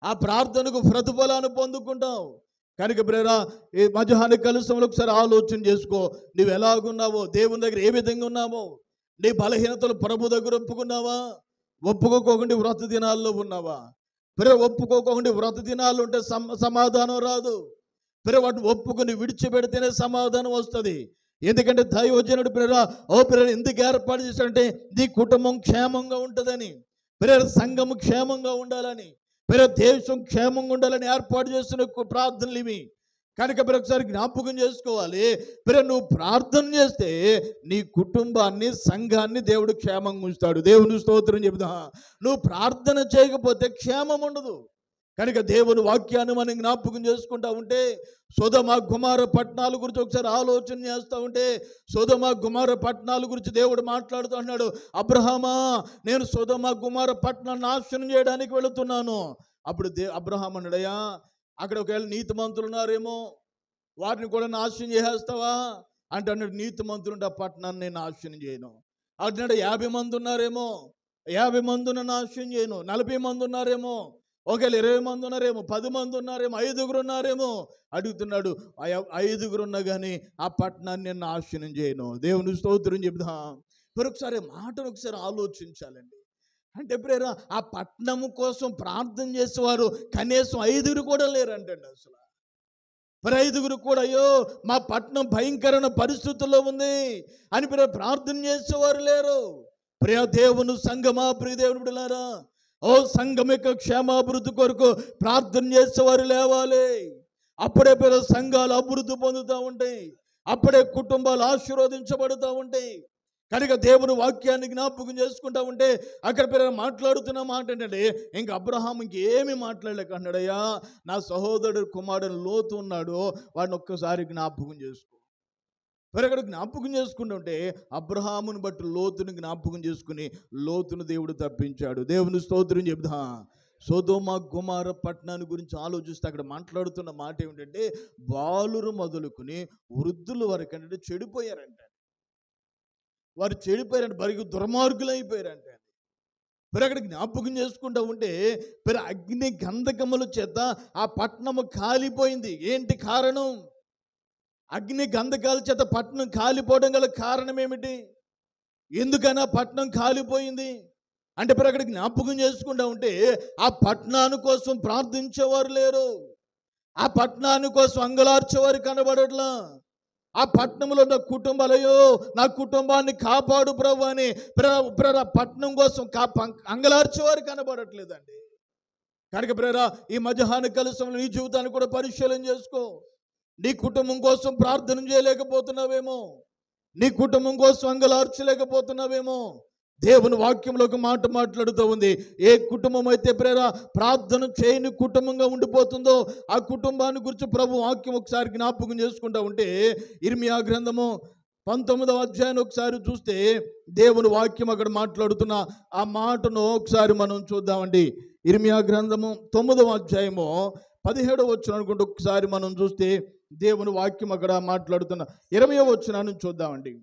ఆ ప్రార్థనకు ప్రతిఫలాన్ని పొందుకుంటావు. కనుక ఈ మధ్యాహ్న కలుసంలో ఒకసారి ఆలోచన చేసుకో, నువ్వు ఎలాగున్నావో, దేవుని దగ్గర ఏ విధంగా ఉన్నావో. నీ బలహీనతలు ప్రభు దగ్గర ఒప్పుకున్నావా? ఒప్పుకోకుండా వ్రత దినాల్లో ఉన్నావా? ఒప్పుకోకుండా వ్రత దినాలు ఉంటే సమాధానం రాదు. వాటిని ఒప్పుకొని విడిచిపెడితేనే సమాధానం వస్తుంది. ఎందుకంటే దైవజనుడు ఎందుకు ఏర్పాటు చేశాడంటే నీ కుటుంబం క్షేమంగా ఉంటుందని, సంఘము క్షేమంగా ఉండాలని, దేశం క్షేమంగా ఉండాలని ఏర్పాటు చేస్తున్న ప్రార్థనలు ఇవి. కనుక ఒకసారి జ్ఞాపకం చేసుకోవాలి, నువ్వు ప్రార్థన చేస్తే నీ కుటుంబాన్ని సంఘాన్ని దేవుడు క్షేమంగా ఉంచుతాడు. దేవుని స్తోత్రం చెబుదా. నువ్వు ప్రార్థన చేయకపోతే క్షేమం ఉండదు. కనుక దేవుని వాక్యాన్ని మనం జ్ఞాపకం చేసుకుంటా ఉంటే, సొదొమ గుమొర్రా పట్టణాల గురించి ఒకసారి ఆలోచన చేస్తూ ఉంటే, సొదొమ గుమొర్రా పట్టణాల గురించి దేవుడు మాట్లాడుతూ అన్నాడు, అబ్రహామా, నేను సొదొమ గుమొర్రా పట్టణాన్ని నాశనం చేయడానికి వెళుతున్నాను. అప్పుడు అబ్రహాం అన్నాడయ్యా, అక్కడ ఒకవేళ నీతిమంతులు ఉన్నారేమో, వారిని కూడా నాశనం చేసేస్తావా అంటే అన్నాడు, నీతిమంతులుంటే ఆ పట్టణాన్ని నేను నాశనం చేయను. అంటున్నాడు 50 మంది ఉన్నారేమో, 50 మందిని నాశనం చేయను. 40 మంది ఉన్నారేమో, ఒకవేళ 20 మంది ఉన్నారేమో, 10 మంది ఉన్నారేమో, 5 ఉన్నారేమో అడుగుతున్నాడు. 5 ఉన్నా కానీ ఆ పట్టణాన్ని నేను నాశనం చేయను. దేవుని స్తోత్రం చెబుదాం. ఒకసారి మాటను ఒకసారి ఆలోచించాలండి. అంటే ప్రేరా, ఆ పట్టణము కోసం ప్రార్థన చేసేవారు కనీసం 5 కూడా లేరంటండి. అసలు మరి 5 కూడా, అయ్యో మా పట్టణం భయంకరమైన పరిస్థితుల్లో ఉంది అని ప్రార్థన చేసేవారు లేరు. ప్రియ దేవుని సంఘమా, ప్రియ దేవుని బిడ్డలారా, ఓ సంఘం యొక్క క్షేమాభివృద్ధి కొరకు ప్రార్థన చేసేవారు లేవాలి. అప్పుడే సంఘాలు అభివృద్ధి పొందుతూ ఉంటాయి, అప్పుడే కుటుంబాలు ఆశీర్వదించబడుతూ ఉంటాయి. కనుక దేవుని వాక్యాన్ని జ్ఞాపకం చేసుకుంటా ఉంటే అక్కడ మాట్లాడుతున్న మాట ఏంటంటే, ఇంక అబ్రహాం ఇంకేమీ మాట్లాడలేక అన్నాడయ్యా, నా సహోదరుడు కుమారుడు లోతు ఉన్నాడు, వాడిని ఒక్కసారి జ్ఞాపకం చేసుకో. మరి అక్కడ జ్ఞాపకం చేసుకుంటుంటే అబ్రహాముని బట్టి లోతుని జ్ఞాపకం చేసుకుని లోతును దేవుడు తప్పించాడు. దేవుని స్తోత్రం చెబుదా. సొదొమ గుమొర్రా పట్టణాన్ని గురించి ఆలోచిస్తే అక్కడ మాట్లాడుతున్న మాట ఏమిటంటే, బాలురు మొదలుకొని వృద్ధుల వరకు అంటే చెడిపోయారంట. వారు చెడిపోయారంటే, బరికి దుర్మార్గులు అయిపోయారంటే. మరి అక్కడ జ్ఞాపకం చేసుకుంటూ ఉంటే అగ్ని గంధకముల చేత ఆ పట్టణము కాలిపోయింది. ఏంటి కారణం? అగ్ని గంధకాల చేత పట్టణం కాలిపోవడం గల కారణం ఏమిటి? ఎందుకని ఆ పట్టణం కాలిపోయింది అంటే అక్కడ జ్ఞాపకం చేసుకుంటూ ఉంటే ఆ పట్టణాన్ని కోసం ప్రార్థించేవారు లేరు, ఆ పట్టణాన్ని కోసం అంగలార్చేవారు కనబడట్లా. ఆ పట్టణంలో ఉన్న కుటుంబాలయ్యో నా కుటుంబాన్ని కాపాడు ప్రభు అని పట్టణం కోసం అంగలార్చేవారు కనబడట్లేదండి. కనుక ప్రేరా, ఈ మధ్యాహ్న కలశంలో నీ జీవితాన్ని కూడా పరిశీలన చేసుకో. నీ కుటుంబం కోసం ప్రార్థన చేయలేకపోతున్నావేమో, నీ కుటుంబం కోసం అంగలార్చలేకపోతున్నావేమో. దేవుని వాక్యంలో ఒక మాట మాట్లాడుతూ ఉంది, ఏ కుటుంబం అయితే ప్రేరా ప్రార్థన చేయని కుటుంబంగా ఉండిపోతుందో ఆ కుటుంబాన్ని గురించి ప్రభు వాక్యం ఒకసారి జ్ఞాపకం చేసుకుంటూ ఉంటే, ఇర్మియా గ్రంథము 19వ అధ్యాయం ఒకసారి చూస్తే దేవుని వాక్యం అక్కడ మాట్లాడుతున్న ఆ మాటను ఒకసారి మనం చూద్దామండి. ఇర్మియా గ్రంథము 9వ అధ్యాయము 17వ వచనం అనుకుంటే ఒకసారి మనం చూస్తే దేవుని వాక్యం అక్కడ మాట్లాడుతున్న 20వ వచనాన్ని చూద్దామండి.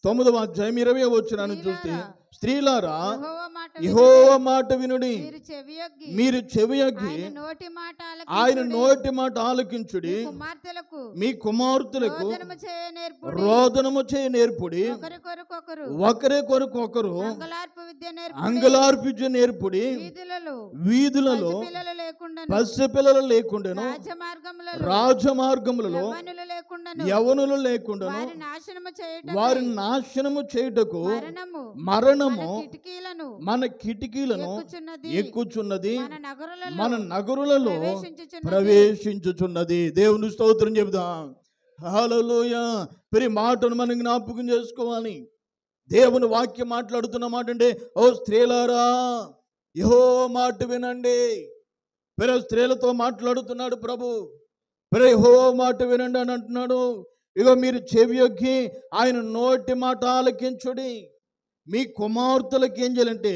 9వ అధ్యాయం 20వ వచనాన్ని చూస్తే, స్త్రీలారా యెహోవా మాట వినుడి, మీరు చెవియొగ్గి ఆయన నోటి మాట ఆలకించుడి, మీ కుమార్తెలకు రోదనము చేయ నేర్పుడి, ఒకరి కొరకు ఒకరు అంగలార్పు విద్య నేర్పుడి, వీధులలో పసిపిల్లలు లేకుండాను రాజమార్గములలో యవనులు లేకుండాను వారి నాశనము చేయుటకు మరణము మన కిటికీలను ఎక్కుచున్నది, మన నగరులలో ప్రవేశించుచున్నది. దేవుని స్తోత్రం చెబుదాం. హల్లెలూయా. మరి మాటను మనం జ్ఞాపకం చేసుకోవాలి. దేవుని వాక్యం మాట్లాడుతున్న మాట అంటే, ఓ స్త్రీలారా యెహోవా మాట వినండి. స్త్రీలతో మాట్లాడుతున్నాడు ప్రభు. యెహోవా మాట వినండి అని అంటున్నాడు. ఇగో మీరు చెవియొగ్గి ఆయన నోటి మాట ఆలకించుడి, మీ కుమార్తెలకు ఏం చేయాలంటే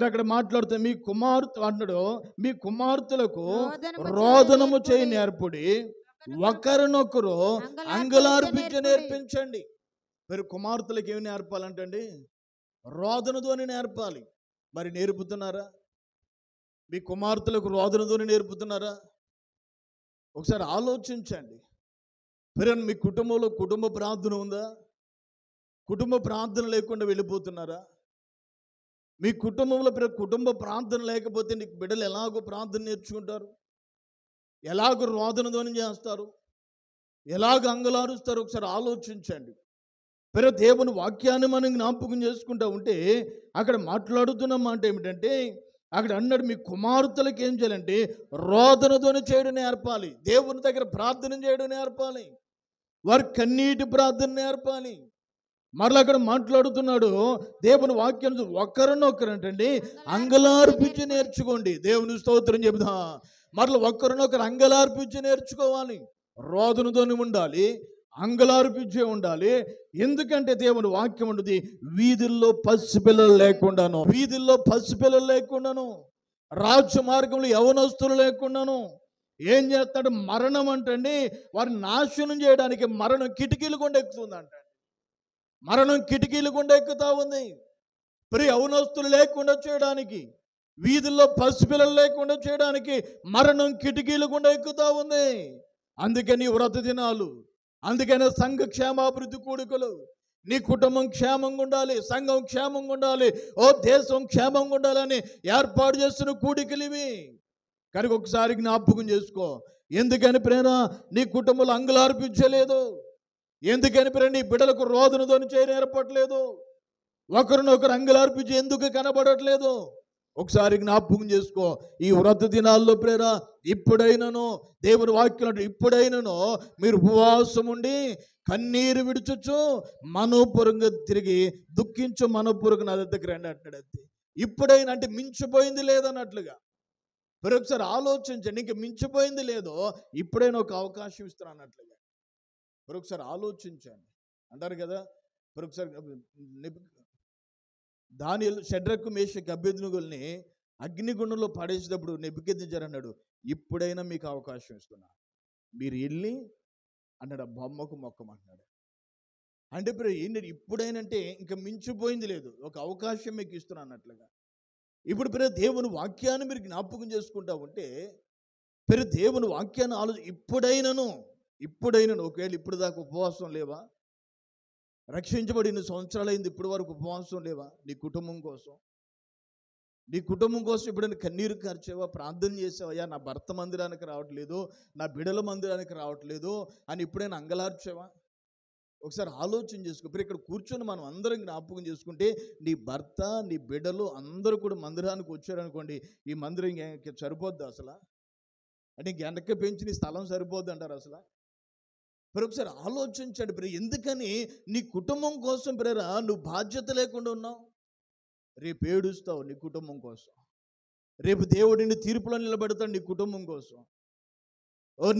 అక్కడ మాట్లాడుతూ మీ కుమార్తె అంటున్నాడు, మీ కుమార్తెలకు రోదనము చేయి నేర్పుడి, ఒకరినొకరు అంగలార్పించ నేర్పించండి. మరి కుమార్తెలకు ఏమి నేర్పాలంటండి? రోదనతోని నేర్పాలి. మరి నేర్పుతున్నారా? మీ కుమార్తెలకు రోదనతోని నేర్పుతున్నారా? ఒకసారి ఆలోచించండి. మరి మీ కుటుంబంలో కుటుంబ ప్రార్థన ఉందా? కుటుంబ ప్రార్థన లేకుండా వెళ్ళిపోతున్నారా? మీ కుటుంబంలో కుటుంబ ప్రార్థన లేకపోతే నీకు బిడ్డలు ఎలాగో ప్రార్థన నేర్చుకుంటారు, ఎలాగో రోదనధ్వని చేస్తారు, ఎలాగ అంగలారుస్తారు? ఒకసారి ఆలోచించండి. దేవుని వాక్యాన్ని మనం జ్ఞాపకం చేసుకుంటూ ఉంటే అక్కడ మాట్లాడుతున్న మాట ఏమిటంటే, అక్కడ అన్నాడు మీ కుమార్తెలకు ఏం చేయాలంటే రోదనధ్వని చేయడం నేర్పాలి, దేవుని దగ్గర ప్రార్థన చేయడం నేర్పాలి, వారి కన్నీటి ప్రార్థన నేర్పాలి. మరలా అక్కడ మాట్లాడుతున్నాడు దేవుని వాక్యం, ఒకరినొకరంటండి అంగలార్పించి నేర్చుకోండి. దేవుని స్తోత్రం చెబుదా. మరలా ఒకరినొకరు అంగలార్పించి నేర్చుకోవాలి. రోదనతోని ఉండాలి, అంగలార్పించే ఉండాలి. ఎందుకంటే దేవుని వాక్యం ఉంటుంది, వీధుల్లో పసిపిల్లలు లేకుండాను, వీధుల్లో పసిపిల్లలు లేకుండాను, రాజ్య మార్గంలో యవనస్తులు లేకుండాను ఏం చేస్తాడు? మరణం అంటండి వారిని నాశనం చేయడానికి మరణం కిటికీలు గుండా ఎక్కుతుందంట. మరణం కిటికీలు గుండా ఎక్కుతా ఉంది. యవనస్తులు లేకుండా చేయడానికి, వీధుల్లో పసిపిల్లలు లేకుండా చేయడానికి మరణం కిటికీలు గుండా ఎక్కుతా ఉంది. అందుకని వ్రత దినాలు, అందుకనే సంఘ క్షేమాభివృద్ధి కూడికలు, నీ కుటుంబం క్షేమంగా ఉండాలి, సంఘం క్షేమంగా ఉండాలి, ఓ దేశం క్షేమంగా ఉండాలని ఏర్పాటు చేస్తున్న కూడికలు ఇవి. కనుక ఒకసారి జ్ఞాపకం చేసుకో. ఎందుకని ప్రేరణ నీ కుటుంబంలో అంగులార్పించలేదు? ఎందుకని ప్రేరణ నీ బిడ్డలకు రోదనతోని చేయనేర్పట్లేదు? ఒకరినొకరు అంగులార్పించి ఎందుకు కనబడట్లేదు? ఒకసారి జ్ఞాపకం చేసుకో. ఈ వ్రత దినాల్లో ప్రేర ఇప్పుడైనాను దేవుని వాక్యం, ఇప్పుడైనాను మీరు ఉపవాసం ఉండి కన్నీరు విడుచొచ్చు, మనోపూర్వకంగా తిరిగి దుఃఖించు, మనోపూర్వక నా దగ్గరికి రండి అంటాడు. అంతే. ఇప్పుడైనా అంటే మించిపోయింది లేదన్నట్లుగా. మరి ఒకసారి ఆలోచించండి, ఇంక మించిపోయింది లేదో ఇప్పుడైనా ఒక అవకాశం ఇస్తాను అన్నట్లుగా. మరి ఒకసారి ఆలోచించండి. అంటారు కదా, మరి ఒకసారి దానియేలు, షడ్రకు, మేషకు, అబేద్నెగోల్ని అగ్నిగుండంలో పడేసేటప్పుడు నెబుకద్నెజర్ అన్నాడు, ఇప్పుడైనా మీకు అవకాశం ఇస్తున్నా, మీరు వెళ్ళి అన్నాడు ఆ బొమ్మకు మొక్కమంటున్నాడు. అంటే ఇప్పుడు ఏంటి? ఇప్పుడైనంటే ఇంకా మించిపోయింది లేదు, ఒక అవకాశం మీకు ఇస్తున్నా అన్నట్లుగా. ఇప్పుడు దేవుని వాక్యాన్ని మీరు జ్ఞాపకం చేసుకుంటా ఉంటే దేవుని వాక్యాన్ని ఇప్పుడైనాను ఒకవేళ ఇప్పుడు దాకా ఉపవాసం లేవా? రక్షించబడి 2 సంవత్సరాలు అయింది, ఇప్పుడు వరకు ఉపవాసం లేవా? నీ కుటుంబం కోసం ఎప్పుడైనా కన్నీరు కార్చావా? ప్రార్థన చేసావయ్యా, నా భర్త మందిరానికి రావట్లేదు, నా బిడ్డల మందిరానికి రావట్లేదు అని ఎప్పుడైనా అంగలార్చావా? ఒకసారి ఆలోచన చేసుకో. ఇప్పుడు ఇక్కడ కూర్చొని మనం అందరం జ్ఞాపకం చేసుకుంటే నీ భర్త, నీ బిడ్డలు అందరూ కూడా మందిరానికి వచ్చారనుకోండి, ఈ మందిరం సరిపోద్ది అసలు? అంటే వెనక్కి పెంచి నీ స్థలం సరిపోద్ది అంటారు అసలు? మరి ఒకసారి ఆలోచించండి. ఎందుకని నీ కుటుంబం కోసం నువ్వు బాధ్యత లేకుండా ఉన్నావు? రేపు ఏడుస్తావు నీ కుటుంబం కోసం, రేపు దేవుడిని తీర్పులో నిలబెడతాడు నీ కుటుంబం కోసం.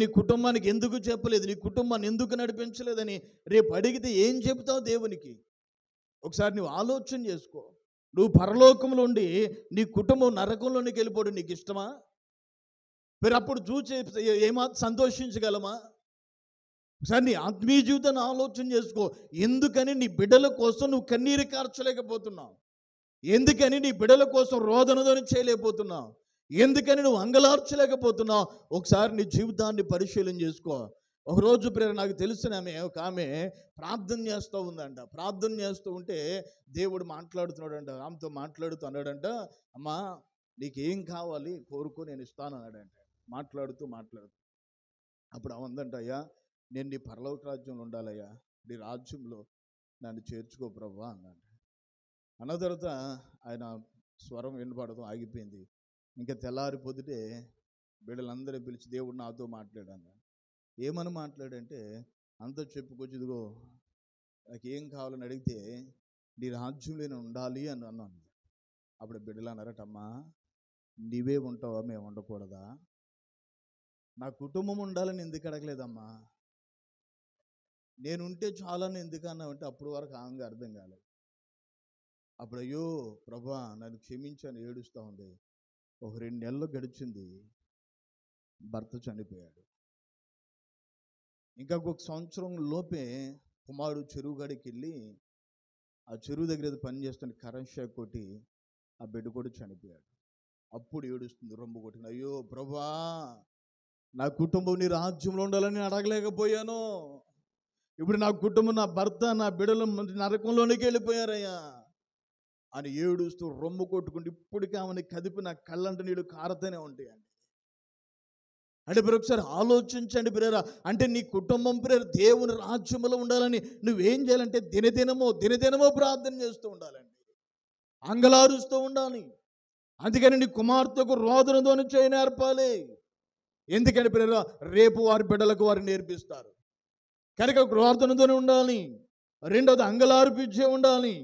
నీ కుటుంబానికి ఎందుకు చెప్పలేదు, నీ కుటుంబాన్ని ఎందుకు నడిపించలేదని రేపు అడిగితే ఏం చెబుతావు దేవునికి? ఒకసారి నువ్వు ఆలోచన చేసుకో. నువ్వు పరలోకంలో ఉండి నీ కుటుంబం నరకంలోనికి వెళ్ళిపోవడం నీకు ఇష్టమా? మరి అప్పుడు చూసి ఏమాత్రం సంతోషించగలమా? ఒకసారి నీ ఆత్మీయ జీవితాన్ని ఆలోచన చేసుకో. ఎందుకని నీ బిడ్డల కోసం నువ్వు కన్నీరు కార్చలేకపోతున్నావు? ఎందుకని నీ బిడ్డల కోసం రోదనతోని చేయలేకపోతున్నావు? ఎందుకని నువ్వు అంగలార్చలేకపోతున్నావు? ఒకసారి నీ జీవితాన్ని పరిశీలన చేసుకో. ఒకరోజు నాకు తెలిసిన ఒక ఆమె ప్రార్థన చేస్తూ ఉందంట. ప్రార్థన చేస్తూ ఉంటే దేవుడు మాట్లాడుతున్నాడంట, ఆమెతో మాట్లాడుతూ అన్నాడంట, అమ్మా నీకేం కావాలి కోరుకో, నేను ఇస్తాను అన్నాడంట. మాట్లాడుతూ అప్పుడు అవందంట, అయ్యా నేను నీ పరలోక రాజ్యంలో ఉండాలయ్యా, నీ రాజ్యంలో నన్ను చేర్చుకో ప్రభువా అన్నాడు. అన్న తర్వాత ఆయన స్వరం వినపడటం ఆగిపోయింది. ఇంకా తెల్లారి పొద్దుటే బిడ్డలందరూ పిలిచి దేవుడు నాతో మాట్లాడాను. ఏమని మాట్లాడంటే, అంతా చెప్పుకొచ్చి ఇదిగో నాకు ఏం కావాలని అడిగితే నీ రాజ్యంలో నేను ఉండాలి అని అన్నాను. అప్పుడు బిడ్డలు అన్నారటమ్మా, నీవే ఉంటావా, మేము ఉండకూడదా? నా కుటుంబం ఉండాలని ఎందుకు అడగలేదమ్మా, నేను ఉంటే చాలని ఎందుకు అన్నావంటే అప్పుడు వరకు ఆమెగా అర్థం కాలేదు. అప్పుడు అయ్యో ప్రభా నన్ను క్షమించాను ఏడుస్తూ ఉంది. ఒక 2 నెలలు గడిచింది, భర్త చనిపోయాడు. ఇంకా ఒక సంవత్సరం లోపే కుమారుడు చెరువు గడికి వెళ్ళి ఆ చెరువు దగ్గర పని చేస్తున్న కరెంట్ షాక్ కొట్టి ఆ బిడ్డ కూడా చనిపోయాడు. అప్పుడు ఏడుస్తుంది రొమ్ము కొట్టిన, అయ్యో ప్రభా నా కుటుంబం నీ రాజ్యంలో ఉండాలని అడగలేకపోయాను, ఇప్పుడు నా కుటుంబం, నా భర్త, నా బిడ్డలు నరకంలోనికి వెళ్ళిపోయారయ్యా అని ఏడుస్తూ రొమ్ము కొట్టుకుంటూ ఇప్పటికీ ఆమెని కదిపి నా కళ్ళంట నీళ్ళు కారుతూనే ఉంటాయండి. అంటే ఒకసారి ఆలోచించండి ప్రేరా, అంటే నీ కుటుంబం దేవుని రాజ్యంలో ఉండాలని నువ్వేం చేయాలంటే దినదినమో ప్రార్థన చేస్తూ ఉండాలండి, అంగలారుస్తూ ఉండాలి. అందుకని నీ కుమార్తెకు రోదనతోని చేయి నేర్పాలి. ఎందుకని ప్రేరా, రేపు వారి బిడ్డలకు వారు నేర్పిస్తారు కనుక రోదనతోనే ఉండాలి. రెండవది అంగలార్పించే ఉండాలి.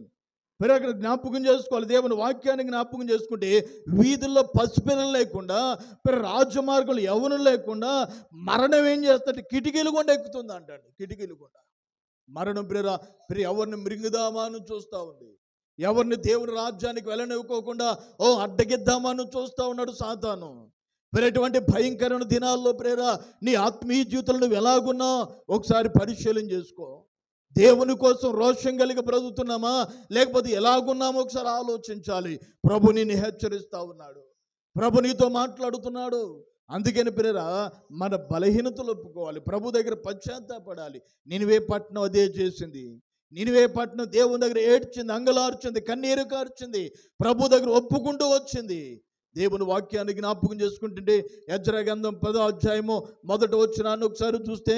మరి అక్కడ జ్ఞాపకం చేసుకోవాలి, దేవుని వాక్యాన్ని జ్ఞాపకం చేసుకుంటే వీధుల్లో పసిపిల్లలు లేకుండా, మరి రాజమార్గంలో ఎవరు లేకుండా మరణం ఏం చేస్తుంటే కిటికీలు కూడా ఎక్కుతుంది అంటాడు. కిటికీలు కూడా మరణం ఎవరిని మృంగుదామా అని చూస్తూ ఉంది, ఎవరిని దేవుని రాజ్యానికి వెళ్ళనివ్వకోకుండా అడ్డగిద్దామా అని చూస్తూ ఉన్నాడు సాతాను. ఎటువంటి భయంకరమైన దినాల్లో నీ ఆత్మీయ జీవితంలో నువ్వు ఎలాగున్నావు ఒకసారి పరిశీలన చేసుకో. దేవుని కోసం రోషం కలిగి బ్రతుకుతున్నామా లేకపోతే ఎలాగున్నామో ఒకసారి ఆలోచించాలి. ప్రభు నిన్ను హెచ్చరిస్తూ ఉన్నాడు, ప్రభు నీతో మాట్లాడుతున్నాడు. అందుకని మన బలహీనతలు ఒప్పుకోవాలి, ప్రభు దగ్గర పశ్చాత్తాపడాలి. నినివే పట్టణం అదే చేసింది. నినివే పట్టణం దేవుని దగ్గర ఏడ్చింది, అంగలార్చింది, కన్నీరు కార్చింది, ప్రభు దగ్గర ఒప్పుకుంటూ వచ్చింది. దేవుని వాక్యాన్ని జ్ఞాపకం చేసుకుంటుంటే యెజ్రా గ్రంథం 10వ అధ్యాయము 1వ వచనాన్ని ఒకసారి చూస్తే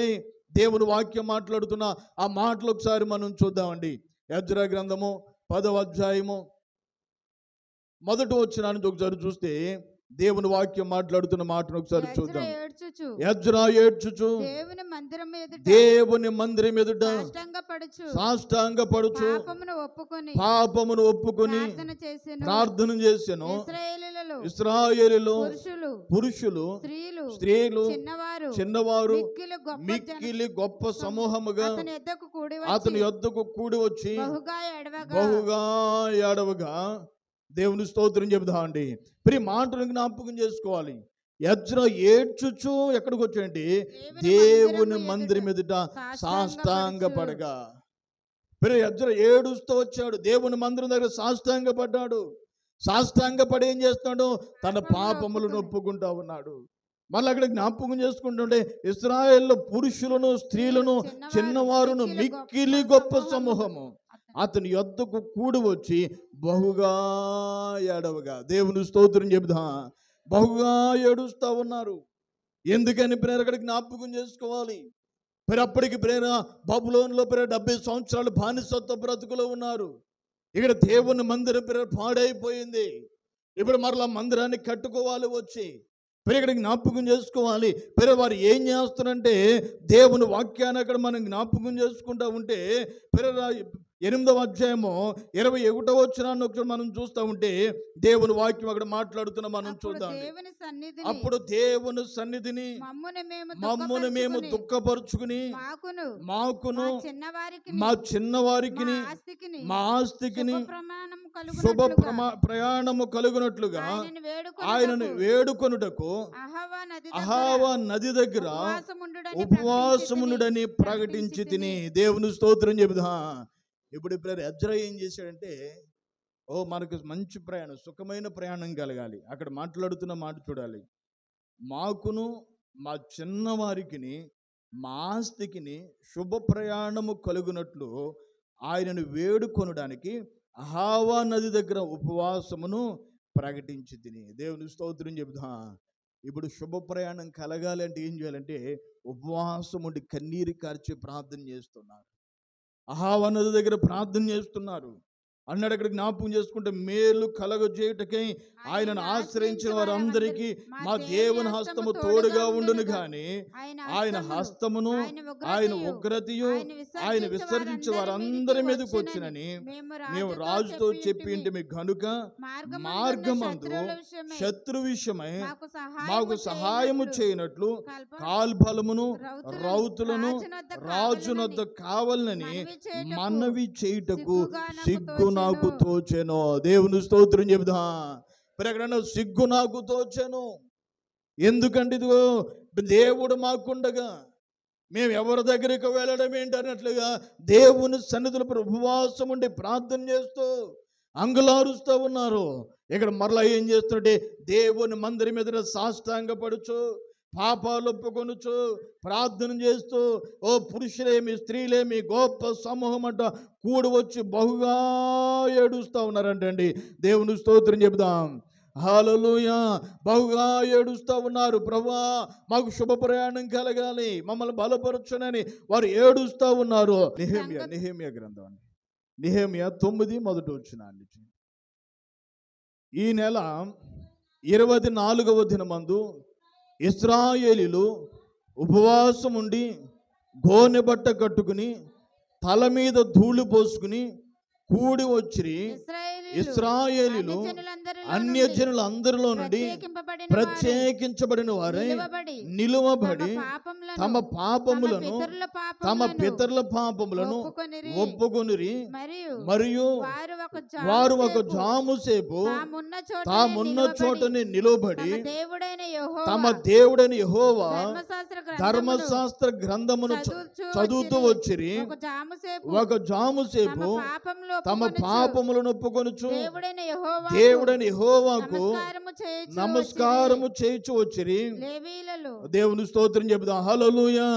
దేవుని వాక్యం మాట్లాడుతున్న ఆ మాటలు ఒకసారి మనం చూద్దామండి. యెజ్రా గ్రంథము 10వ అధ్యాయము 1వ వచనాన్ని ఒకసారి చూస్తే దేవుని వాక్యం మాట్లాడుతున్న మాటను ఒకసారి చూద్దాం. యెజ్రా ఏడ్చుచు దేవుని మందిరం ఎదుట సాష్టాంగపడుచు పాపమును ఒప్పుకొని ప్రార్థన చేసెను. ఇశ్రాయేలులో పురుషులు స్త్రీలు చిన్నవారు మిక్కిలి గొప్ప సమూహముగా అతని యొద్దకు కూడి వచ్చి బహుగా ఏడవగా దేవుని స్తోత్రం చెబుదామండి. మాటను జ్ఞాపకం చేసుకోవాలి. యెజ్రా ఏడ్చుచు ఎక్కడికి వచ్చాడండి? దేవుని మందిరం ఎదుట సాష్టాంగపడగా. యెజ్రా ఏడుస్తూ వచ్చాడు, దేవుని మందిరం దగ్గర సాష్టాంగపడ్డాడు. సాష్టాంగపడి ఏం చేస్తున్నాడు? తన పాపములను ఒప్పుకుంటా ఉన్నాడు. మళ్ళీ అక్కడ జ్ఞాపకం చేసుకుంటుంటే ఇశ్రాయేల్లో పురుషులను స్త్రీలను చిన్నవారును మిక్కిలి గొప్ప సమూహము అతని యొద్దకు కూడి వచ్చి బహుగా ఏడవగా. దేవుని స్తోత్రం చెబుదా, బహుగా ఏడుస్తూ ఉన్నారు. ఎందుకని అక్కడ జ్ఞాపకం చేసుకోవాలి. అప్పటికి బబులోనులో 70 సంవత్సరాలు బానిసత్వ బ్రతుకులో ఉన్నారు. ఇక్కడ దేవుని మందిరం పాడైపోయింది. ఇప్పుడు మరలా మందిరాన్ని కట్టుకోవాలి వచ్చి. ఇక్కడ జ్ఞాపకం చేసుకోవాలి. వారు ఏం చేస్తారంటే దేవుని వాక్యాన్ని అక్కడ మనం జ్ఞాపకం చేసుకుంటూ ఉంటే 8వ అధ్యాయము 21వ వచనాన్ని ఒకసారి మనం చూస్తూ ఉంటే దేవుని వాక్యం అక్కడ మాట్లాడుతున్న మనం చూద్దాం. అప్పుడు దేవుని సన్నిధిని మమ్మును మేము దుఃఖపరుచుకుని మాకును మా చిన్నవారికి మా ఆస్తికి శుభ ప్రయాణము కలుగునట్లుగా ఆయనను వేడుకొనుటకు అహావా నది దగ్గర ఉపవాసముండుడని ప్రకటించి తిని. దేవుని స్తోత్రం చెబుదా. ఇప్పుడు యెజ్రా ఏం చేశాడంటే మనకు మంచి ప్రయాణం, సుఖమైన ప్రయాణం కలగాలి. అక్కడ మాట్లాడుతున్న మాట చూడాలి. మాకును మా చిన్నవారికి మా ఆస్తికి శుభ ప్రయాణము కలుగునట్లు ఆయనను వేడుకొనడానికి అహావా నది దగ్గర ఉపవాసమును ప్రకటించి తిని. దేవుని స్తోత్రం చెబుదా. ఇప్పుడు శుభ ప్రయాణం కలగాలి అంటే ఏం చేయాలంటే ఉపవాసం ఉండి కన్నీరు కార్చి ప్రార్థన చేస్తున్నారు. అహావా నది దగ్గర ప్రార్థన చేస్తున్నారు అన్నాడు. అక్కడ జ్ఞాపకం చేసుకుంటే మేలు కలగజేయుటకై ఆయనను ఆశ్రయించిన వారందరికీ మా దేవుని హస్తము తోడుగా ఉండును గాని ఆయన హస్తమును ఆయన ఉగ్రతయు ఆయన విసర్జించే వారందరి మీదకి వచ్చినని మేము రాజుతో చెప్పింటి మీ గనుక మార్గమందు శత్రు విషయమై మాకు సహాయము చేయనట్లు కాల్బలమును రౌతులను రాజునొద్ద కావాలని మనవి చేయుటకు సిగ్గు నాకు తోచెను. దేవుని స్తోత్రం చెబుదా. ఎక్కడన్నా సిగ్గు నాకు తోచెను. ఎందుకంటే ఇదిగో దేవుడు మాకుండగా మేము ఎవరి దగ్గరికి వెళ్ళడం ఏంటన్నట్లుగా దేవుని సన్నిధిలో ఉపవాసం ఉండి ప్రార్థన చేస్తూ అంగులారుస్తూ ఉన్నారు. ఇక్కడ మరలా ఏం చేస్తుంటే దేవుని మందిరం మీద సాష్టాంగపడుచు పాపాలు ఒప్పుకొనుచు ప్రార్థన చేస్తూ పురుషులేమి స్త్రీలేమి గొప్ప సమూహం అంట కూడి వచ్చి బహుగా ఏడుస్తూ ఉన్నారంటండి. దేవుని స్తోత్రం చెబుదాం. హల్లెలూయా. బహుగా ఏడుస్తూ ఉన్నారు. ప్రభువా మాకు శుభ ప్రయాణం కలగాలి, మమ్మల్ని బలపరచునని వారు ఏడుస్తూ ఉన్నారు. నెహెమ్యా గ్రంథం నెహెమ్యా 9 మొదటి వచనాన్ని. ఈ నెల 24వ దినమందు ఇశ్రాయేలీలు ఉపవాసం ఉండి గోనె బట్ట కట్టుకుని తల మీద ధూళి పోసుకుని కూడి వచ్చిరి. ఇశ్రాయేలీయులు అన్యజనులందరిలో నుండి ప్రత్యేకించబడిన వారై నిలువబడి తమ పాపములను తమ పితరుల పాపములను ఒప్పుకొనిరి. మరియు వారు ఒక జాము సేపు తామున్న చోటని నిలువబడి తమ దేవుడైన యెహోవా ధర్మశాస్త్ర గ్రంథమును చదువుతూ వచ్చిరి. ఒక జాము సేపు తమ పాపములను ఒప్పుకొనుచు దేవుడైన యెహోవాకు నమస్కారము చేయుచు వచ్చిరి. దేవుని స్తోత్రం చెబుదాం. హల్లెలూయా.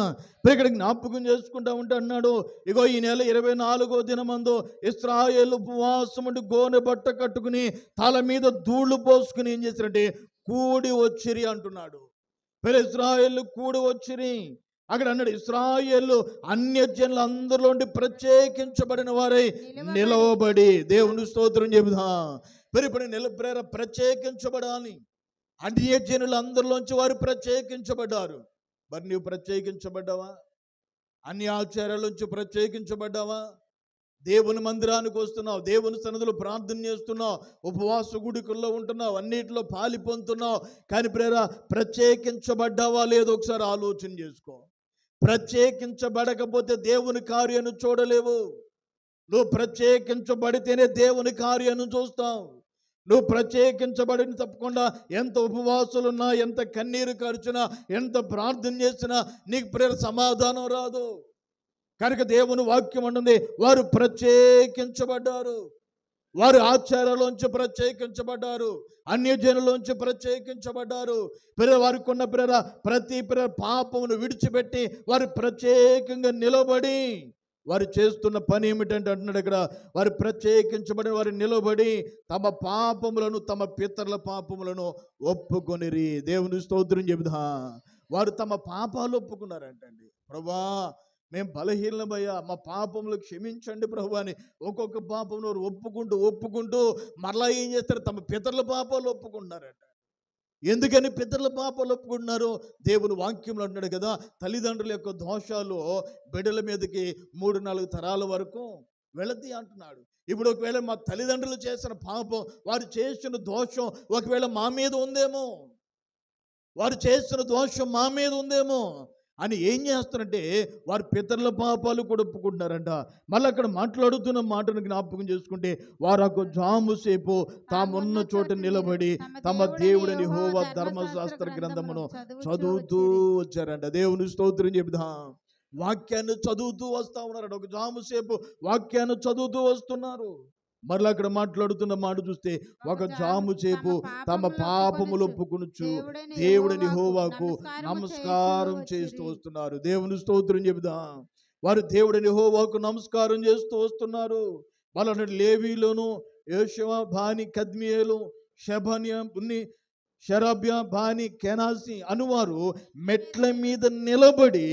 ఇక్కడ జ్ఞాపకం చేసుకుంటా ఉంటే అన్నాడు, ఇగో ఈ నెల 24వ దినమందు ఇశ్రాయేలు ఉపవాసముండి గోనె బట్ట కట్టుకుని తల మీద ధూళి పోసుకుని ఏం చేశారంటే కూడి వచ్చిరి అంటున్నాడు. ఇశ్రాయేలు కూడి వచ్చిరి. అక్కడ అన్నాడు ఇశ్రాయేలు అన్యజనుల అందరిలో నుండి ప్రత్యేకించబడిన వారై నిలవబడి. దేవుని స్తోత్రం చెబుదాం. ఇప్పుడు ప్రత్యేకించబడాలి. అన్యజనుల అందరిలోంచి వారు ప్రత్యేకించబడ్డారు. మరి నీవు ప్రత్యేకించబడ్డావా? అన్ని ఆచారాల నుంచి ప్రత్యేకించబడ్డావా? దేవుని మందిరానికి వస్తున్నావు, దేవుని సన్నిధిలో ప్రార్థన చేస్తున్నావు, ఉపవాస గుడికల్లో ఉంటున్నావు, అన్నిటిలో పాలి పొందుతున్నావు. కానీ ప్రత్యేకించబడ్డావా లేదో ఒకసారి ఆలోచన చేసుకో. ప్రత్యేకించబడకపోతే దేవుని కార్యాన్ని చూడలేవు. నువ్వు ప్రత్యేకించబడితేనే దేవుని కార్యాన్ని చూస్తావు. నువ్వు ప్రత్యేకించబడిన తప్పకుండా ఎంత ఉపవాసాలున్నా, ఎంత కన్నీరు ఖర్చునా, ఎంత ప్రార్థన చేసినా నీకు సమాధానం రాదు. కనుక దేవుని వాక్యం అంటుంది వారు ప్రత్యేకించబడ్డారు. వారు ఆచారాలోంచి ప్రత్యేకించబడ్డారు, అన్యజనులోంచి ప్రత్యేకించబడ్డారు. వారికి ఉన్న ప్రతి పాపమును విడిచిపెట్టి వారు ప్రత్యేకంగా నిలబడి వారు చేస్తున్న పని ఏమిటంటే అంటున్నాడు ఇక్కడ, వారు ప్రత్యేకించబడిన వారు నిలబడి తమ పాపములను తమ పితరుల పాపములను ఒప్పుకొనిరి. దేవుని స్తోత్రం చెబుదా. వారు తమ పాపాలు ఒప్పుకున్నారంటండి. ప్రభువా మేము బలహీనమయ్యా, మా పాపములు క్షమించండి ప్రభు అని ఒక్కొక్క పాపమును వారు ఒప్పుకుంటూ మరలా ఏం చేస్తారు, తమ పితరుల పాపాలు ఒప్పుకుంటున్నారంట. ఎందుకని పితరుల పాపాలు ఒప్పుకుంటున్నారు? దేవుని వాక్యంలో అంటున్నాడు కదా, తల్లిదండ్రుల యొక్క దోషాలు బిడ్డల మీదకి 3-4 తరాల వరకు వెళతాయి అంటున్నాడు. ఇప్పుడు ఒకవేళ మా తల్లిదండ్రులు చేసిన పాపం, వారు చేసిన దోషం ఒకవేళ మా మీద ఉందేమో, వారు చేసిన దోషం మా మీద ఉందేమో అని ఏం చేస్తారంటే వారు పితరుల పాపాలు కూడా ఒప్పుకుంటున్నారంట. మళ్ళీ అక్కడ మాట్లాడుతున్న మాటను జ్ఞాపకం చేసుకుంటే వారు ఒక జాము సేపు తామున్న చోట నిలబడి తమ దేవుడని యెహోవా ధర్మశాస్త్ర గ్రంథమును చదువుతూ వచ్చారంట. దేవుని స్తోత్రం చెబుదాం. వాక్యాన్ని చదువుతూ వస్తా ఉన్నారంట. ఒక జాము సేపు వాక్యాన్ని చదువుతూ వస్తున్నారు. మరలా అక్కడ మాట్లాడుతున్న మాట చూస్తే ఒక జాము చేపు తమ పాపములు ఒప్పుకొనుచు దేవుడిని యెహోవాకు నమస్కారం చేస్తూ వస్తున్నారు. దేవుని స్తోత్రం చెబుదాం. వారు దేవుడిని యెహోవాకు నమస్కారం చేస్తూ వస్తున్నారు. వాళ్ళ లేవీలోను యోషువ, బాని, కద్మియేలు, షెబన్యా, షరబ్యా, బాని, కెనాసి అనువారు మెట్ల మీద నిలబడి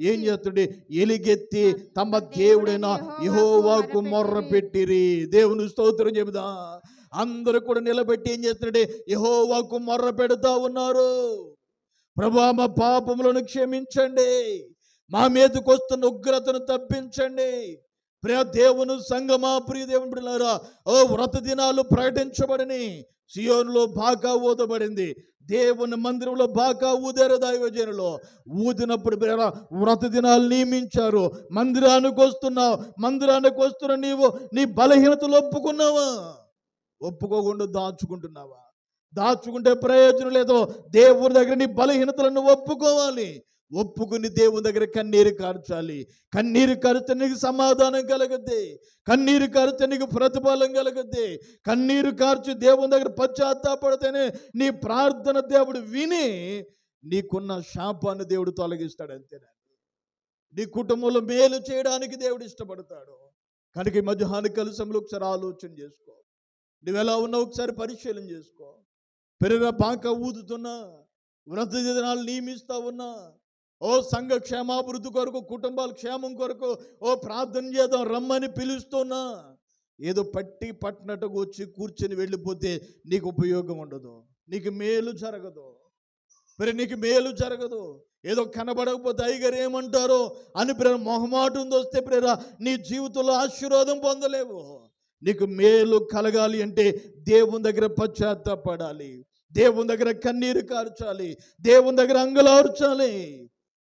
ఏం చేస్తుండే ఎలుగెత్తి తమ దేవుడైన యెహోవాకు మొర్ర పెట్టిరి. దేవుని స్తోత్రం చెబుదా. అందరూ కూడా నిలబెట్టి ఏం చేస్తుండే యెహోవాకు మొర్ర పెడతా ఉన్నారు. ప్రభువా మా పాపములను క్షమించండి, మా మీదకి వస్తున్న ఉగ్రతను తప్పించండి. ప్రియ దేవుని సంగమా, ప్రియ దేవుని బిడ్డలారా, ఓ వ్రత దినాలు ప్రకటించబడిని. సియోనులో బాకా ఊదబడింది, దేవుని మందిరంలో బాకా ఊదారు దైవజనులు. ఊదినప్పుడు వ్రత దినాలు నియమించారు. మందిరానికి వస్తున్న నీవు నీ బలహీనతలు ఒప్పుకున్నావా? ఒప్పుకోకుండా దాచుకుంటున్నావా? దాచుకుంటే ప్రయోజనం లేదో. దేవుని దగ్గర నీ బలహీనతలను ఒప్పుకోవాలి. ఒప్పుకుని దేవుని దగ్గర కన్నీరు కార్చాలి. కన్నీరు కార్చితే నీకు సమాధానం కలగద్ది. కన్నీరు కార్చితే నీకు ప్రతిఫలం కలగద్ది. కన్నీరు కార్చి దేవుని దగ్గర పశ్చాత్తాపడితేనే నీ ప్రార్థన దేవుడు విని నీకున్న శాపాన్ని దేవుడు తొలగిస్తాడు. అంతేనా? నీ కుటుంబంలో మేలు చేయడానికి దేవుడు ఇష్టపడతాడు. కనుక ఈ మధ్యాహ్న కలశంలో ఒకసారి ఆలోచన చేసుకో. నువ్వెలా ఉన్నావు ఒకసారి పరిశీలన చేసుకో. బాగా ఊదుతున్నా, వ్రత దినాలు నియమిస్తా ఉన్నా, ఓ సంఘ క్షేమాభివృద్ధి కొరకు, కుటుంబాల క్షేమం కొరకు ఓ ప్రార్థన చేద్దాం రమ్మని పిలుస్తున్నా, ఏదో పట్టినట్టుగా వచ్చి కూర్చొని వెళ్ళిపోతే నీకు ఉపయోగం ఉండదు, నీకు మేలు జరగదు. మరి నీకు మేలు జరగదు. ఏదో కనబడకపోతే అయ్యగారు ఏమంటారో అని ప్రేర మొహమాటం వస్తే ప్రేర నీ జీవితంలో ఆశీర్వాదం పొందలేవు. నీకు మేలు కలగాలి అంటే దేవుని దగ్గర పశ్చాత్తాపడాలి, దేవుని దగ్గర కన్నీరు కార్చాలి, దేవుని దగ్గర అంగలార్చాలి.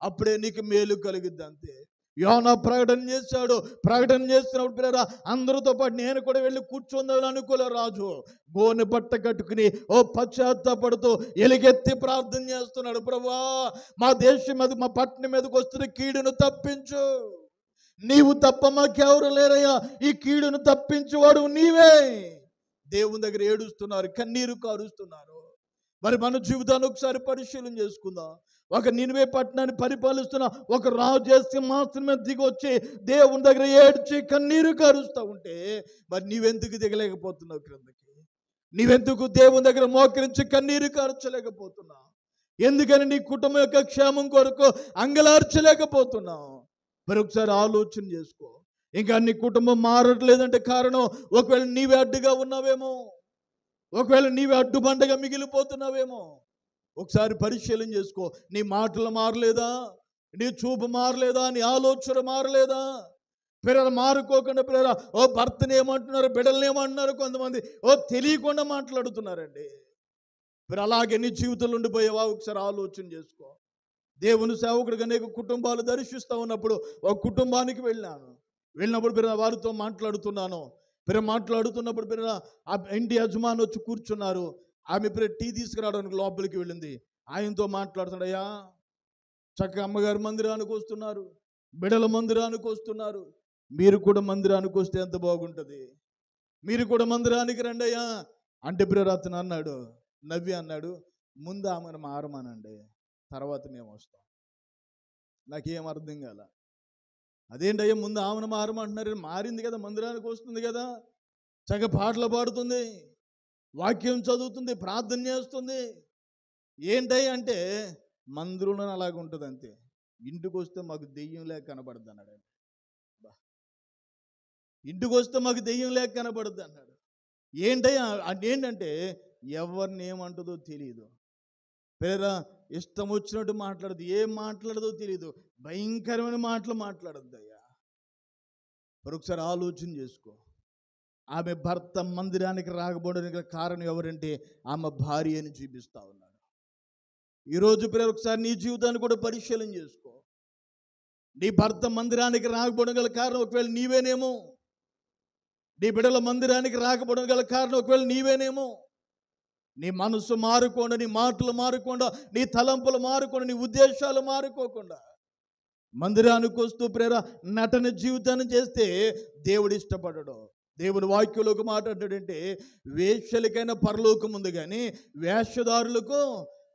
అప్పుడే నీకు మేలు కలుగుద్ది. అంతే. యోనా ప్రకటన చేశాడు. ప్రకటన చేస్తున్నప్పుడు పిల్లరా అందరితో పాటు నేను కూడా వెళ్ళి కూర్చుందామని అనుకోలే రాజు. గోనె బట్ట కట్టుకుని పశ్చాత్తాపడుతూ ఎలుగెత్తి ప్రార్థన చేస్తున్నాడు. ప్రభువా, మా దేశం మీద, మా పట్టణం మీదకి వస్తున్న కీడును తప్పించు. నీవు తప్ప మాకెవరు లేరయ్యా, ఈ కీడును తప్పించేవాడు నీవే. దేవుని దగ్గర ఏడుస్తున్నారు, కన్నీరు కారుస్తున్నారు. మరి మన జీవితాన్ని ఒకసారి పరిశీలన చేసుకుందాం. ఒక నినివే పట్టణాన్ని పరిపాలిస్తున్న ఒక రాజు సింహాసనం మీద దిగి వచ్చి దేవుని దగ్గర ఏడ్చి కన్నీరు కారుస్తూ ఉంటే మరి నీవెందుకు దిగలేకపోతున్నావు క్రిందకి? నీవెందుకు దేవుని దగ్గర మోకరించి కన్నీరు కార్చలేకపోతున్నావు? ఎందుకని నీ కుటుంబం యొక్క క్షేమం కొరకు అంగలార్చలేకపోతున్నావు? మరి ఒకసారి ఆలోచన చేసుకో. ఇంకా నీ కుటుంబం మారట్లేదంటే కారణం ఒకవేళ నీవే అడ్డుగా ఉన్నావేమో, ఒకవేళ నీవే అడ్డుబండగా మిగిలిపోతున్నావేమో. ఒకసారి పరిశీలన చేసుకో. నీ మాటలు మారలేదా? నీ చూపు మారలేదా? నీ ఆలోచన మారలేదా? పిల్లలు మారుకోకుండా పిల్లల భర్తని ఏమంటున్నారు, బిడ్డల్ని ఏమంటున్నారు, కొంతమంది తెలియకుండా మాట్లాడుతున్నారండి. మరి అలాగే నీ జీవితంలో ఉండిపోయావా? ఒకసారి ఆలోచన చేసుకో. దేవుని సేవకుడిగా అనేక కుటుంబాలు దర్శిస్తూ ఉన్నప్పుడు ఒక కుటుంబానికి వెళ్ళినప్పుడు పిల్లల వారితో మాట్లాడుతున్నాను. మాట్లాడుతున్నప్పుడు పిల్లల ఆ ఇంటి యజమాని వచ్చి కూర్చున్నారు. ఆమె టీ తీసుకురావడానికి లోపలికి వెళ్ళింది. ఆయనతో మాట్లాడుతున్నాడు. అయ్యా, చక్కగా అమ్మగారు మందిరానికి వస్తున్నారు, బిడల మందిరానికి వస్తున్నారు, మీరు కూడా మందిరానికి వస్తే ఎంత బాగుంటుంది, మీరు కూడా మందిరానికి రండి అయ్యా అంటే అతను అన్నాడు, నవ్వి అన్నాడు, ముందు ఆమెను మారమానండి, తర్వాత మేము వస్తాం. నాకేం అర్థం కాల. అదేంటయ్యా ముందు ఆమెను మారమంటున్నారు? మారింది కదా, మందిరానికి వస్తుంది కదా, చక్కగా పాటలు పాడుతుంది, వాక్యం చదువుతుంది, ప్రార్థన చేస్తుంది. ఏంటయ్యా అంటే మందిరంలో అలాగ ఉంటుంది అంతే, ఇంటికి వస్తే మాకు దెయ్యం లేక కనబడుద్ది అన్నాడు. ఇంటికి వస్తే మాకు దెయ్యం లేక కనబడుద్ది అన్నాడు. ఏంటయ్యా ఏంటంటే ఎవరిని ఏమంటుందో తెలియదు. పేరా ఇష్టం వచ్చినట్టు మాట్లాడదు, ఏం మాట్లాడదో తెలియదు, భయంకరమైన మాటలు మాట్లాడద్దు అయ్యా. ఒకసారి ఆలోచన చేసుకో. ఆమె భర్త మందిరానికి రాకపోవడానికి కారణం ఎవరంటే ఆమె భార్య అని చూపిస్తా ఉన్నాడు. ఈరోజు పిల్లలు ఒకసారి నీ జీవితాన్ని కూడా పరిశీలన చేసుకో. నీ భర్త మందిరానికి రాకపోవడం గల కారణం ఒకవేళ నీవేనేమో, నీ బిడ్డల మందిరానికి రాకపోవడం గల కారణం ఒకవేళ నీవేనేమో. నీ మనసు మారుకోకుండా, నీ మాటలు మారకుండా, నీ తలంపులు మారకుండా, నీ ఉద్దేశాలు మారుకోకుండా మందిరానికి వస్తూ ప్రేర నటన జీవితాన్ని చేస్తే దేవుడు ఇష్టపడడు. దేవుని వాక్యంలోకి మాట్లాడాడంటే వేశ్యలకైనా పరలోకం ఉంది కానీ వేషధారులకు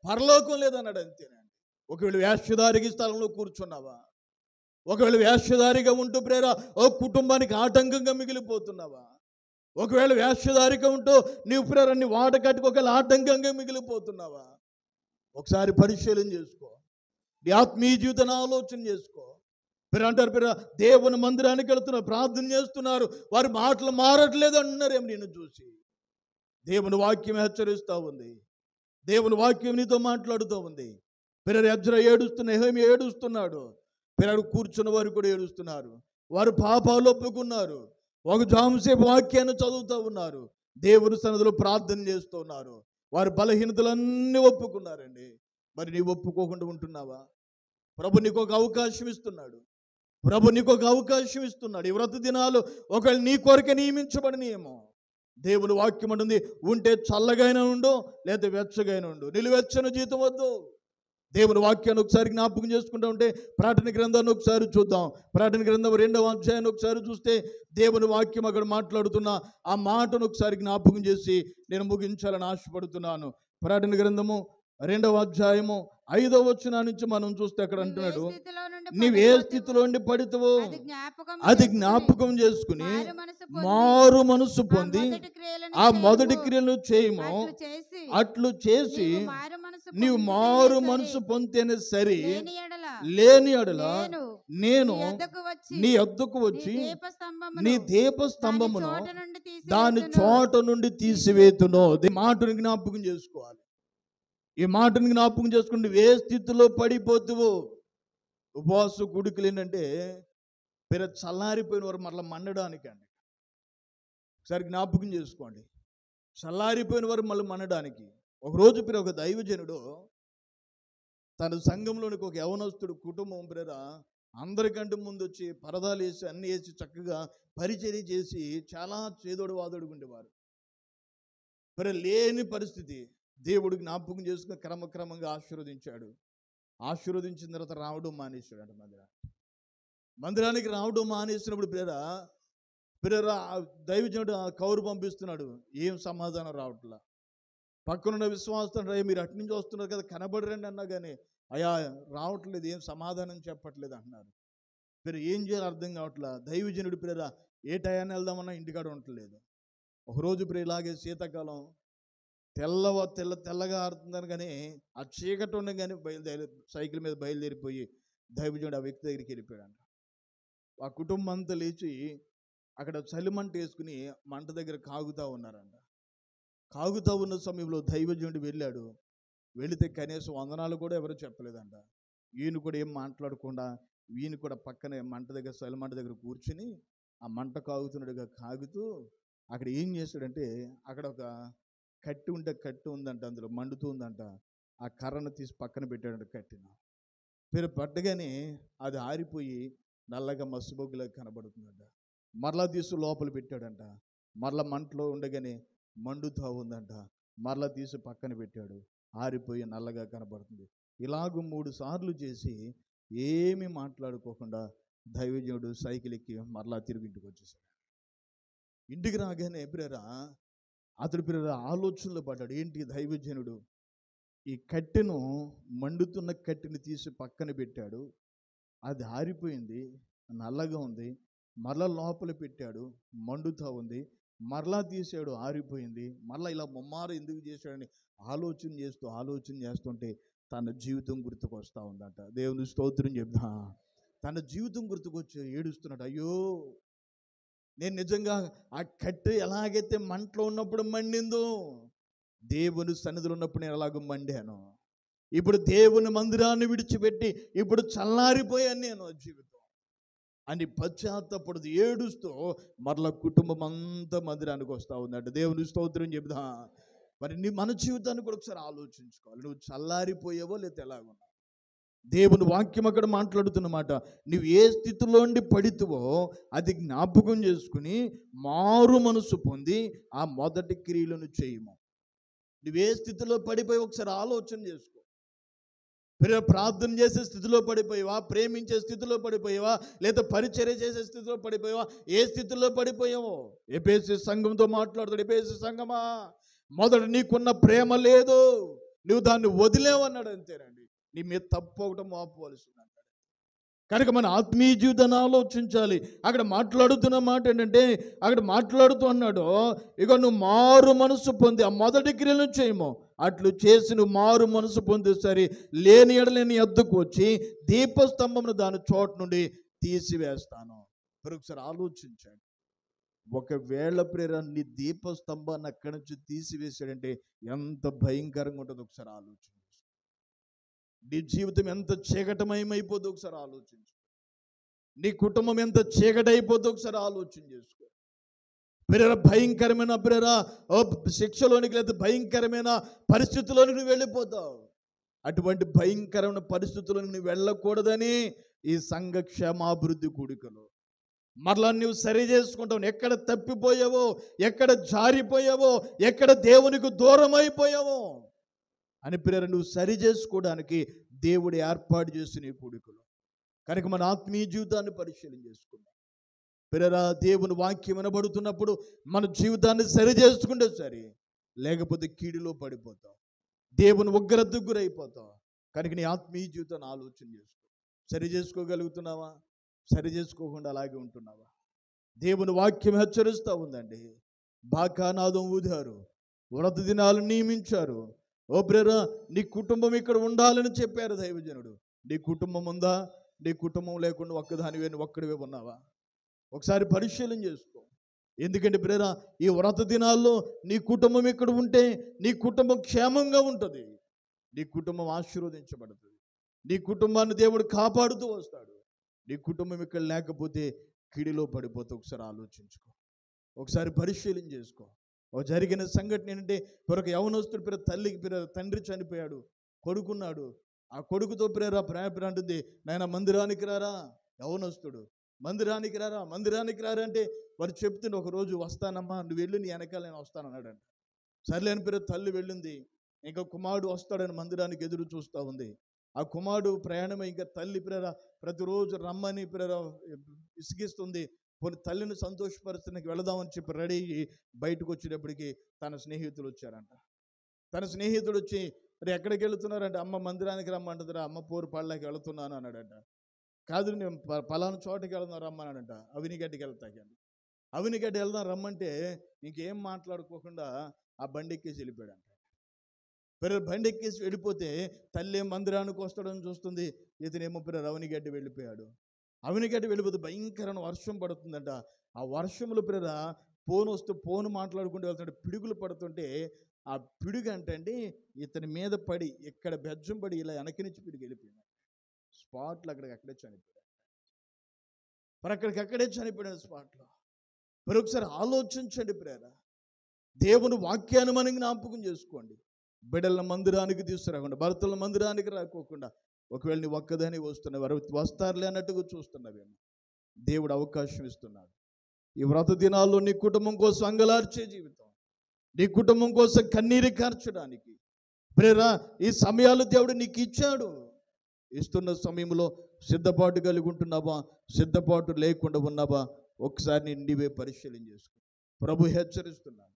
పరలోకం లేదన్నాడు. అంతేనండి. ఒకవేళ వేషధారికి స్థలంలో కూర్చున్నావా, ఒకవేళ వేషధారిగా ఉంటూ ప్రేర కుటుంబానికి ఆటంకంగా మిగిలిపోతున్నావా, ఒకవేళ వేషధారిగా ఉంటూ నీవు ప్రేరన్ని వాట కట్టుకోగల ఆటంకంగా మిగిలిపోతున్నావా, ఒకసారి పరిశీలన చేసుకో. నీ ఆత్మీయ జీవితాన్ని ఆలోచన చేసుకో. మీరు అంటారు పేరు దేవుని మందిరానికి వెళ్తున్నారు, ప్రార్థన చేస్తున్నారు, వారి మాటలు మారట్లేదు అంటున్నారేమో. నేను చూసి దేవుని వాక్యం హెచ్చరిస్తూ ఉంది, దేవుని వాక్యం నీతో మాట్లాడుతూ ఉంది. పిల్లలు ఎజ్రా ఏడుస్తున్న, నెహెమ్యా ఏడుస్తున్నాడు, పిల్లలు కూర్చున్న వారు కూడా ఏడుస్తున్నారు. వారు పాపాలు ఒప్పుకున్నారు, ఒక జాముసేపు వాక్యాన్ని చదువుతూ ఉన్నారు, దేవుని సన్నిధిలో ప్రార్థన చేస్తూ ఉన్నారు, వారి బలహీనతలన్నీ ఒప్పుకున్నారండి. మరి నీవు ఒప్పుకోకుండా ఉంటున్నావా? ప్రభు నీకు ఒక అవకాశం ఇస్తున్నాడు, ప్రభు నీకు ఒక అవకాశం ఇస్తున్నాడు. ఈ వ్రత దినాలు ఒకవేళ నీ కొరకే నియమించబడినేమో. దేవుని వాక్యం అంటుంది, ఉంటే చల్లగైనా ఉండు లేదా వెచ్చగైనా ఉండు, నిలువెచ్చని జీతం వద్దు. దేవుని వాక్యాన్ని ఒకసారి జ్ఞాపకం చేసుకుంటూ ఉంటే ప్రకటన గ్రంథాన్ని ఒకసారి చూద్దాం. ప్రకటన గ్రంథం 2వ అధ్యాయాన్ని ఒకసారి చూస్తే దేవుని వాక్యం అక్కడ మాట్లాడుతున్న ఆ మాటను ఒకసారి జ్ఞాపకం చేసి నేను ముగించాలని ఆశపడుతున్నాను. ప్రకటన గ్రంథము 2వ అధ్యాయము 5వ వచనం నుంచి మనం చూస్తే అక్కడ అంటున్నాడు, నీవు ఏ స్థితిలో ఉండి పడితవో అది జ్ఞాపకం చేసుకుని మారు మనసు పొంది ఆ మొదటి క్రియలను చేయము, అట్లు చేసి నీవు మారు మనసు పొందితేనే సరి, లేని ఎడల నేను నీ వద్దకు వచ్చి నీ దీపస్తంభమును దాని చోట నుండి తీసివేతును. మాటను జ్ఞాపకం చేసుకోవాలి. ఈ మాటను జ్ఞాపకం చేసుకుని నువ్వు ఏ స్థితిలో పడిపోతువో. ఉపవాస కూడికలు ఏంటంటే చల్లారిపోయిన వారు మరలా మండడానికి అండి. ఒకసారి జ్ఞాపకం చేసుకోండి. చల్లారిపోయిన వారు మళ్ళీ మండడానికి. ఒకరోజు ఒక దైవజనుడు తన సంఘంలోనికి ఒక యవనస్తుడు కుటుంబం అందరికంటే ముందు వచ్చి పరదాలు వేసి అన్ని వేసి చక్కగా పరిచర్య చేసి చాలా చేదోడు వాదోడు ఉండేవారు. లేని పరిస్థితి దేవుడు జ్ఞాపకం చేసుకుని క్రమక్రమంగా ఆశీర్వదించాడు. ఆశీర్వదించిన తర్వాత రావడం మానేశాడు అంట. మందిరానికి రావడం మానేసినప్పుడు దైవజనుడు కౌరు పంపిస్తున్నాడు. ఏం సమాధానం రావట్లా. పక్కనున్న విశ్వాసం మీరు అటు నుంచి వస్తున్నారు కదా, కనబడరండి అన్నా కానీ అయ్యా రావట్లేదు, ఏం సమాధానం చెప్పట్లేదు అంటున్నారు. ఏం చేయాలి అర్థం కావట్లా. దైవజనుడు ఏ టయాన్ని వెళ్దామన్నా ఇంటికాడ ఉండట్లేదు. ఒకరోజు ఇలాగే శీతాకాలం తెల్లగా ఆడుతుందని కానీ ఆ చీకటి ఉండగానే సైకిల్ మీద బయలుదేరిపోయి దైవజనుడు ఆ వ్యక్తి దగ్గరికి వెళ్ళిపోయాడు. ఆ కుటుంబం అంతా లేచి అక్కడ చలిమంట వేసుకుని మంట దగ్గర కాగుతూ ఉన్నారంట. కాగుతూ ఉన్న సమయంలో దైవజనుడు వెళ్ళాడు. వెళితే కనీసం వందనాలు కూడా ఎవరు చెప్పలేదంట. ఈయన కూడా ఏం మాట్లాడకుండా ఈయన కూడా పక్కనే మంట దగ్గర చలిమంట దగ్గర కూర్చుని ఆ మంట కాగుతున్నట్టుగా కాగుతూ అక్కడ ఏం చేశాడంటే, అక్కడ ఒక కట్టి ఉందంట, అందులో మండుతూ ఉందంట. ఆ కర్రను తీసి పక్కన పెట్టాడంట. కట్టిన పట్టగానే అది ఆరిపోయి నల్లగా మస్సుబొగ్గులాగా కనబడుతుందంట. మరలా తీసి లోపల పెట్టాడంట. మరలా మంటలో ఉండగానే మండుతూ ఉందంట. మరలా తీసి పక్కన పెట్టాడు. ఆరిపోయి నల్లగా కనబడుతుంది. ఇలాగ 3 సార్లు చేసి ఏమీ మాట్లాడుకోకుండా దైవజనుడు సైకిల్ ఎక్కి మరలా తిరిగి ఇంటికి వచ్చేసాడు. ఇంటికి రాగానే అతడు ఆలోచనలో పడ్డాడు. ఏంటి దైవజనుడు ఈ కట్టెను, మండుతున్న కట్టెని తీసి పక్కన పెట్టాడు. అది ఆరిపోయింది, నల్లగా ఉంది. మరలా లోపల పెట్టాడు, మండుతూ ఉంది. మరలా తీసాడు, ఆరిపోయింది. మరలా ఇలా ముమ్మారు ఎందుకు చేశాడని ఆలోచన చేస్తుంటే తన జీవితం గుర్తుకొస్తూ ఉందట. దేవుని స్తోత్రం చెప్తా. తన జీవితం గుర్తుకొచ్చి ఏడుస్తున్నాడు. అయ్యో, నేను నిజంగా ఆ కట్టె ఎలాగైతే మంటలో ఉన్నప్పుడు మండిందో, దేవుని సన్నిధిలో ఉన్నప్పుడు నేను ఎలాగో మండాను. ఇప్పుడు దేవుని మందిరాన్ని విడిచిపెట్టి ఇప్పుడు చల్లారిపోయాను నేను జీవితం అని పశ్చాత్తపడుతూ ఏడుస్తూ మరలా కుటుంబం అంతా మందిరానికి వస్తూ ఉందంట. దేవుని స్తోత్రం చెబుదా. మరి మన జీవితాన్ని కూడా ఒకసారి ఆలోచించుకోవాలి. నువ్వు చల్లారిపోయావో లేదా ఎలాగున్నావు? దేవుని వాక్యం అక్కడ మాట్లాడుతున్నమాట. నువ్వు ఏ స్థితిలో ఉండి పడితువో అది జ్ఞాపకం చేసుకుని మారు మనసు పొంది ఆ మొదటి క్రియలను చేయము. నువ్వే స్థితిలో పడిపోయి ఒకసారి ఆలోచన చేసుకో. ప్రార్థన చేసే స్థితిలో పడిపోయావా? ప్రేమించే స్థితిలో పడిపోయావా? లేదా పరిచర్య చేసే స్థితిలో పడిపోయావా? ఏ స్థితిలో పడిపోయావో ఎఫెసీ సంఘంతో మాట్లాడుతాడు. ఎఫెసీ సంఘమా, మొదట నీకున్న ప్రేమ లేదు, నువ్వు దాన్ని వదిలేవన్నాడు. అంతేనండి. నీ మీద తప్పు ఒకటి మోపవలసి ఉంది. కనుక మన ఆత్మీయ జీవితాన్ని ఆలోచించాలి. అక్కడ మాట్లాడుతున్న మాట ఏంటంటే, అక్కడ మాట్లాడుతూ అన్నాడు, ఇక నువ్వు మారు మనసు పొంది ఆ మొదటి క్రియలను చేయము. అట్లు చేసి నువ్వు మారు మనసు పొంది సరి లేని ఎడలేని ఎద్దుకు వచ్చి దీపస్తంభమును దాని చోటు నుండి తీసివేస్తాను. ఒకసారి ఆలోచించండి. ఒకవేళ నీ దీపస్తంభాన్ని అక్కడి నుంచి తీసివేశాడంటే ఎంత భయంకరంగా ఉంటుందో ఒకసారి ఆలోచించు. నీ జీవితం ఎంత చీకటమయమైపోతుందో ఒకసారి ఆలోచించు. నీ కుటుంబం ఎంత చీకటైపోతుందో ఒకసారి ఆలోచన చేసుకో. భయంకరమైన శిక్షలోనికి లేదా భయంకరమైన పరిస్థితుల్లోనికి నువ్వు వెళ్ళిపోతావు. అటువంటి భయంకరమైన పరిస్థితుల్లోకి నువ్వు వెళ్ళకూడదని ఈ సంఘ క్షేమాభివృద్ధి కూడికలో మరలా నువ్వు సరి చేసుకుంటావు. ఎక్కడ తప్పిపోయావో, ఎక్కడ జారిపోయావో, ఎక్కడ దేవునికి దూరం అయిపోయావో అని నువ్వు సరి చేసుకోవడానికి దేవుడు ఏర్పాటు చేసిన ఈ కూడికలు. కనుక మన ఆత్మీయ జీవితాన్ని పరిశీలన చేసుకుందాం. దేవుని వాక్యం వినబడుతున్నప్పుడు మన జీవితాన్ని సరి చేసుకుంటే సరి, లేకపోతే కీడులో పడిపోతావు, దేవుని ఉగ్రతకు గురైపోతావు. కనుక నీ ఆత్మీయ జీవితాన్ని ఆలోచన చేసుకో. సరి చేసుకోగలుగుతున్నావా? సరి చేసుకోకుండా అలాగే ఉంటున్నావా? దేవుని వాక్యం హెచ్చరిస్తూ ఉందండి. బాకానాదం ఊదారు, వ్రత దినాలు నియమించారు. ఓ నీ కుటుంబం ఇక్కడ ఉండాలని చెప్పారు దైవజనుడు. నీ కుటుంబం ఉందా? నీ కుటుంబం లేకుండా ఒక్కడివే ఉన్నావా? ఒకసారి పరిశీలన చేసుకో. ఎందుకంటే ఈ వ్రత దినాల్లో నీ కుటుంబం ఇక్కడ ఉంటే నీ కుటుంబం క్షేమంగా ఉంటుంది. నీ కుటుంబం ఆశీర్వదించబడుతుంది. నీ కుటుంబాన్ని దేవుడు కాపాడుతూ వస్తాడు. నీ కుటుంబం ఇక్కడ లేకపోతే కిడిలో పడిపోతే ఒకసారి ఆలోచించుకో, ఒకసారి పరిశీలన చేసుకో. ఒక జరిగిన సంఘటన ఏంటంటే, ఒక యవనస్తుడు తండ్రి చనిపోయాడు, కొడుకున్నాడు. ఆ కొడుకుతో ప్రేర అంటుంది, నాయన మందిరానికి రారా, యవనస్తుడు మందిరానికి రారా అంటే వారు చెప్తుండే, ఒకరోజు వస్తానమ్మా, నువ్వు వెళ్ళు, నీ వెనకాల నేను వస్తానన్నాడంట. సర్లేని తల్లి వెళ్ళింది. ఇంకా కుమారుడు వస్తాడని మందిరానికి ఎదురు చూస్తూ ఉంది. ఆ కుమారుడు ప్రయాణమే, ఇంకా తల్లి ప్రతిరోజు రమ్మని ఇసిగిస్తుంది. తల్లిని సంతోషపరచడానికి వెళదామని చెప్పి రెడీ అయ్యి బయటకు వచ్చేటప్పటికి తన స్నేహితులు వచ్చారంట. తన స్నేహితుడు వచ్చి, మరి ఎక్కడికి వెళుతున్నారంటే, అమ్మ మందిరానికి రమ్మంటుందిరా, అమ్మ పోరు పళ్ళకి వెళుతున్నాను అన్నాడంట. కాదు, నేను పలానా చోటకి వెళ్దాం రమ్మన్నాడంట. అవినిగడ్డికి వెళ్తాకండి. అవినిగడ్డి వెళ్దాం రమ్మంటే ఇంకేం మాట్లాడుకోకుండా ఆ బండి ఎక్కేసి వెళ్ళిపోయాడంట. బండి ఎక్కేసి వెళ్ళిపోతే తల్లి మందిరానికి వస్తాడని చూస్తుంది, ఇతనేమో అవినిగడ్డి వెళ్ళిపోయాడు. అవినిగడ్డి వెళ్ళిపోతే భయంకరమైన వర్షం పడుతుందంట. ఆ వర్షంలో పోను మాట్లాడుకుంటూ వెళ్తుంటే పిడుగులు పడుతుంటే, ఆ పిడుగు అంటే ఇతని మీద పడి ఇక్కడ బెజ్జం పడి ఇలా వెనక నుంచి పిడుగు వెళ్ళిపోయింది. స్పాట్లో అక్కడే చనిపోయాడు. అక్కడికక్కడే చనిపోయాడు స్పాట్లో. ఒకసారి ఆలోచించండి దేవుని వాక్యాన్ని మనం జ్ఞాపకం చేసుకోండి. బిడ్డల మందిరానికి తీసుకురాకుండా, భర్తల మందిరానికి రాకోకుండా, ఒకవేళ నీ ఒక్కదాని వస్తున్నావు, వారు వస్తారులే అన్నట్టుగా చూస్తున్నావేమో. దేవుడు అవకాశం ఇస్తున్నాడు. ఈ వ్రత దినాల్లో నీ కుటుంబం కోసం అంగలార్చే జీవితం, నీ కుటుంబం కోసం కన్నీరు కార్చడానికి ఈ సమయాలు దేవుడు నీకు ఇచ్చాడు. ఇస్తున్న సమయంలో సిద్ధపాటు కలిగి ఉంటున్నావా, సిద్ధపాటు లేకుండా ఉన్నావా, ఒకసారి నీవే పరిశీలన చేసుకో. ప్రభు హెచ్చరిస్తున్నాడు,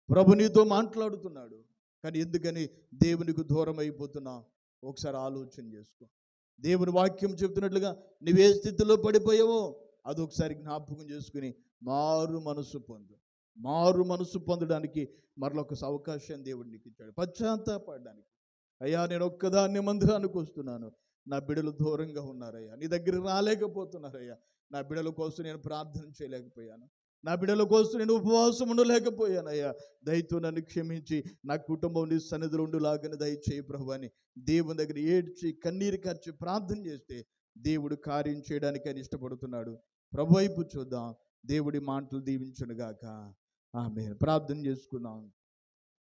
ప్రభు నీతో మాట్లాడుతున్నాడు. కానీ ఎందుకని దేవునికి దూరం అయిపోతున్నావు? ఒకసారి ఆలోచన చేసుకో. దేవుని వాక్యం చెప్తున్నట్లుగా నువ్వే స్థితిలో పడిపోయావో అది ఒకసారి జ్ఞాపకం చేసుకుని మారు మనసు పొందడానికి మరొక అవకాశం దేవుడు నీకు ఇచ్చాడు. పశ్చాత్తాపడడానికి. అయ్యా, నేను ఒక్కదాన్ని మందిరానికి వస్తున్నాను, నా బిడ్డలు దూరంగా ఉన్నారయ్యా, నీ దగ్గరికి రాలేకపోతున్నారయ్యా, నా బిడ్డల కోసం నేను ప్రార్థన చేయలేకపోయాను, నా బిడ్డల కోసం నేను ఉపవాసం ఉండలేకపోయానయ్యా, దయతో నన్ను క్షమించి నా కుటుంబం నీ సన్నిధిలో ఉండులాగానే దయచేయి ప్రభు అని దేవుని దగ్గర ఏడ్చి కన్నీరు కార్చి ప్రార్థన చేస్తే దేవుడు కార్యం చేయడానికి ఆయన ఇష్టపడుతున్నాడు. ప్రభు వైపు చూద్దాం. దేవుడి మాటలు దీవించునుగాక. ఆమేన్. ప్రార్థన చేసుకుందాం.